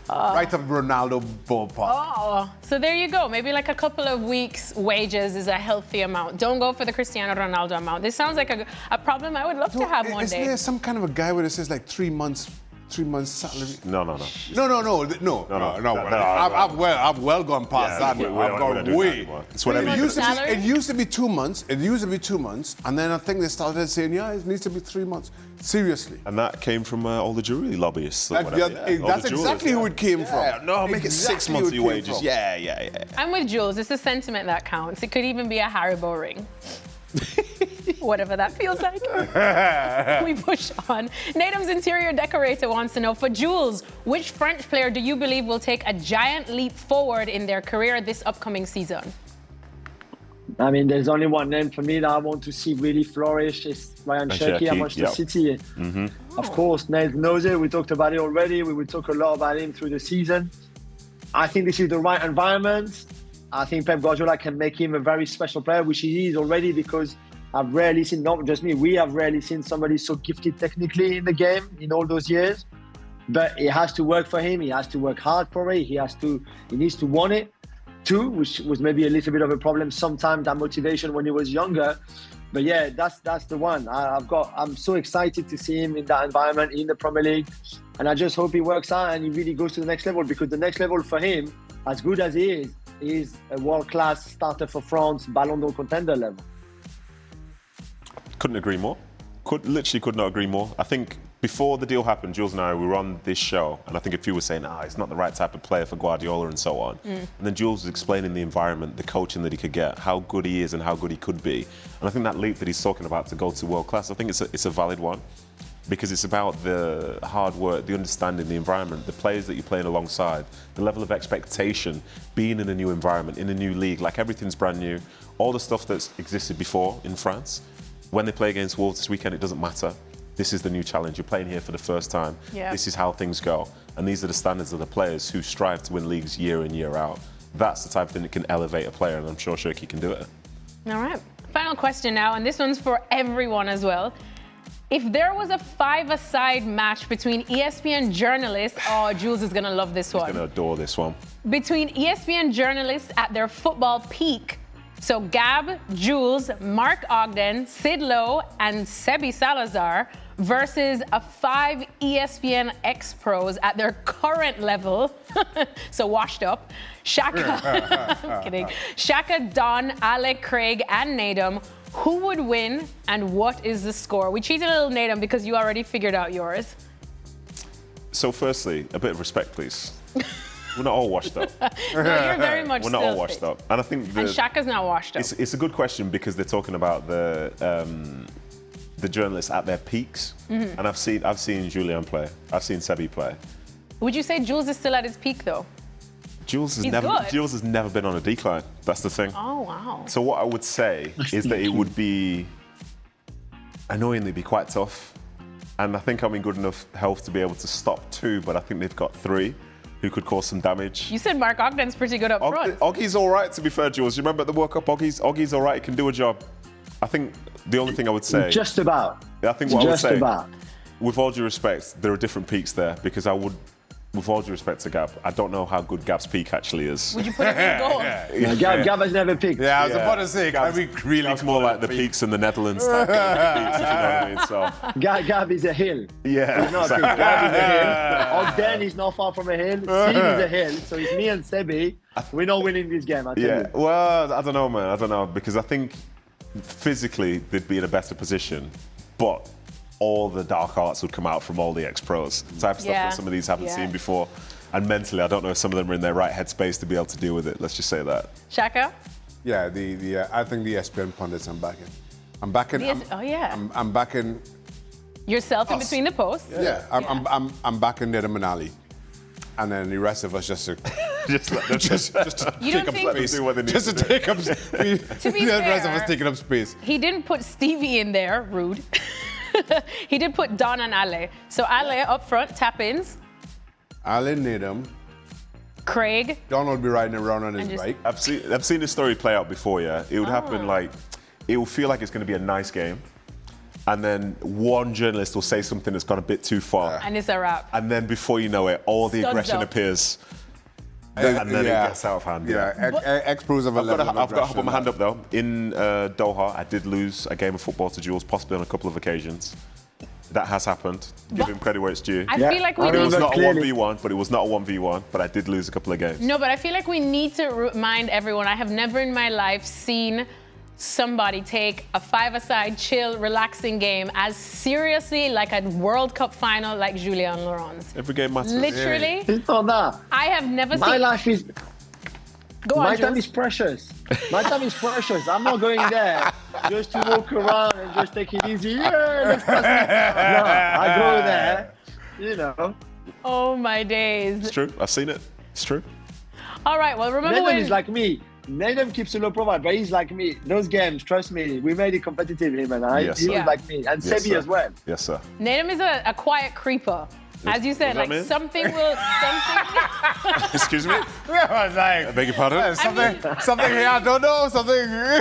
Right up Ronaldo ballpark. Oh, so there you go. Maybe like a couple of weeks' wages is a healthy amount. Don't go for the Cristiano Ronaldo amount. This sounds like a problem I would love to have one day. Isn't there some kind of a guy where it says like 3 months salary? No. I've well gone past that. I've gone way. It's whatever it used to be 2 months. And then I think they started saying, yeah, it needs to be 3 months. Seriously. And that came from all the jewelry lobbyists. That's exactly who it came from. No, make it 6 months of your wages. Yeah. I'm with Jules. It's the sentiment that counts. It could even be a Haribo ring. Whatever that feels like. We push on. Nedum's interior decorator wants to know, for Jules, which French player do you believe will take a giant leap forward in their career this upcoming season? I mean, there's only one name for me that I want to see really flourish. It's Ryan Cherki at Manchester City. Of course, Ned knows it. We talked about it already. We will talk a lot about him through the season. I think this is the right environment. I think Pep Guardiola can make him a very special player, which he is already, because I've rarely seen, not just me, we have rarely seen somebody so gifted technically in the game in all those years. But it has to work for him. He has to work hard for it. He needs to want it too, which was maybe a little bit of a problem sometimes, that motivation when he was younger. But yeah, that's the one. I'm so excited to see him in that environment in the Premier League. And I just hope he works out and he really goes to the next level, because the next level for him, as good as he is a world-class starter for France, Ballon d'Or contender level. Couldn't agree more. Literally could not agree more. I think before the deal happened, Jules and I, we were on this show, and I think a few were saying, it's not the right type of player for Guardiola and so on. And then Jules was explaining the environment, the coaching that he could get, how good he is and how good he could be. And I think that leap that he's talking about to go to world class, I think it's a valid one, because it's about the hard work, the understanding, the environment, the players that you're playing alongside, the level of expectation, being in a new environment, in a new league, like everything's brand new, all the stuff that's existed before in France. When they play against Wolves this weekend, it doesn't matter. This is the new challenge. You're playing here for the first time. Yeah. This is how things go. And these are the standards of the players who strive to win leagues year in, year out. That's the type of thing that can elevate a player, and I'm sure Cherki can do it. All right. Final question now, and this one's for everyone as well. If there was a five-a-side match between ESPN journalists, Jules is going to love this one. He's going to adore this one. Between ESPN journalists at their football peak, so Gab, Jules, Mark Ogden, Sid Lowe, and Sebi Salazar, versus a 5 ESPN ex-pros at their current level, so washed up, Shaka, I'm kidding, Shaka, Don, Ale, Craig, and Nedum. Who would win, and what is the score? We cheated a little, Nedum, because you already figured out yours. So firstly, a bit of respect, please. We're not all washed up. No, you're very much We're not all washed up. And I think and Shaka's not washed up. It's a good question, because they're talking about the journalists at their peaks. And I've seen Julien play. I've seen Sebi play. Would you say Jules is still at his peak, though? Jules has never been on a decline. That's the thing. Oh, wow. So what I would say is that it would be annoyingly be quite tough. And I think I'm in good enough health to be able to stop 2, but I think they've got 3 who could cause some damage. You said Mark Ogden's pretty good up front. Oggy's all right, to be fair, Jules. You remember at the World Cup, Oggy's all right. He can do a job. I think the only thing I would say... Just about. I think what I would say, with all due respect, there are different peaks there, because I would... With all due respect to Gab, I don't know how good Gab's peak actually is. Would you put him in goal? Yeah, Gab has never peaked. Yeah, I was about to say, Gab's more like the peaks in the Netherlands type of peaks, if you know what I mean. So Gab is a hill. Yeah, he's not exactly. Gab is a hill. Ogden is not far from a hill. Steve is a hill. So it's me and Sebi. We're not winning this game, I tell you. Well, I don't know, man. I don't know, because I think physically they'd be in a better position, but all the dark arts would come out from all the ex-pros. Type of stuff that some of these haven't seen before. And mentally, I don't know if some of them are in their right headspace to be able to deal with it. Let's just say that. Shaka? Yeah, I think the ESPN pundits I'm backing. I'm backing yourself in between the posts. I'm backing Nedum and Ali. And then the rest of us just to take up space. Just to take up space. The rest of us taking up space. He didn't put Stevie in there, rude. He did put Don and Ale. So Ale up front, tap-ins. Ale, Nedum, Craig. Don would be riding around on his just- bike. I've seen this story play out before, yeah. It would happen like, it will feel like it's going to be a nice game. And then one journalist will say something that's gone a bit too far. And it's a wrap. And then before you know it, all the Studs aggression up. appears. And then it gets out of hand. Ex-pros of a I've level of got to put my hand aggression. up though. In Doha, I did lose a game of football to Jules, possibly on a couple of occasions. That has happened. Give him credit where it's due. I feel like we It was need not clearly. a 1v1, but it was not a 1v1. But I did lose a couple of games. No, but I feel like we need to remind everyone, I have never in my life seen somebody take a five-a-side, chill, relaxing game as seriously like a World Cup final like Julien Laurent's. Every game matters. Literally, It's not that. I have never My seen... life is... Go on, My time Jules. is precious. My time is precious. I'm not going there just to walk around and just take it easy. Yeah, let's pass it. No, I go there, you know. Oh, my days. It's true. I've seen it. It's true. All right, well, remember Nedum when... is like me. Nedum keeps a low profile, but he's like me. Those games, trust me, we made it competitive, him and I. Yes, He sir. was Yeah. like me. And Yes, Sebi sir. as well. Yes, sir. Nedum is a quiet creeper. As you said, What like does that mean? something will... something. Excuse me? Yeah, I was like, I beg your pardon? something here, I don't know, something. I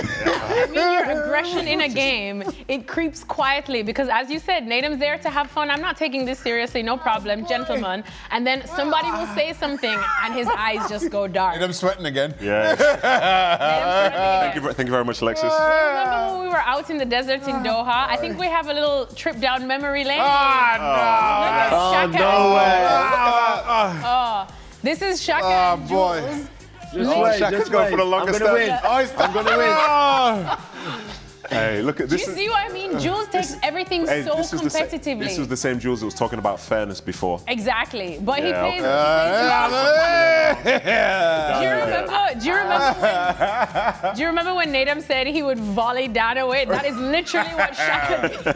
mean, your aggression in a game, it creeps quietly because, as you said, Nedum's there to have fun. I'm not taking this seriously, no problem, gentlemen. And then somebody will say something and his eyes just go dark. I'm sweating again. Yeah. Nedum's Thank you very much, Alexis. Remember when we were out in the desert in Doha? I think we have a little trip down memory lane. Look at Shaka. No way. Oh, this is Shaka Oh, and boy. Jules. Just wait, Shaka's just going wait. for the longest I'm gonna step. win. I'm gonna win. Hey, look at Do this. you see what I mean? Jules takes everything Hey, so this is competitively. this was the same Jules that was talking about fairness before. Exactly, but he Yeah, plays. Do you remember when Nedum said he would volley down away? That is literally what Shaka did to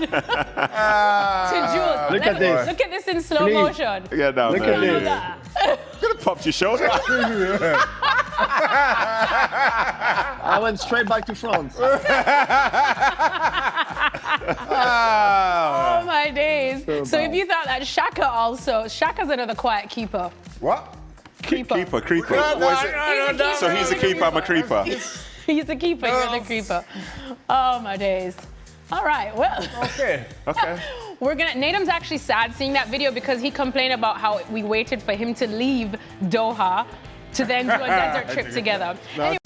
Jules. Look at this. Look at this in slow Please. motion. Yeah, down Look there. at Look this. at that. Could have popped your shoulder. I went straight back to France. Oh my days. So if you thought that Shaka's another quiet keeper. What? Keeper. No, no. So he's a keeper, I'm a creeper. He's a keeper, you're the creeper. Oh my days. All right, well. Okay. Okay. Nedum's actually sad seeing that video because he complained about how we waited for him to leave Doha to then do a desert trip together. Anyway,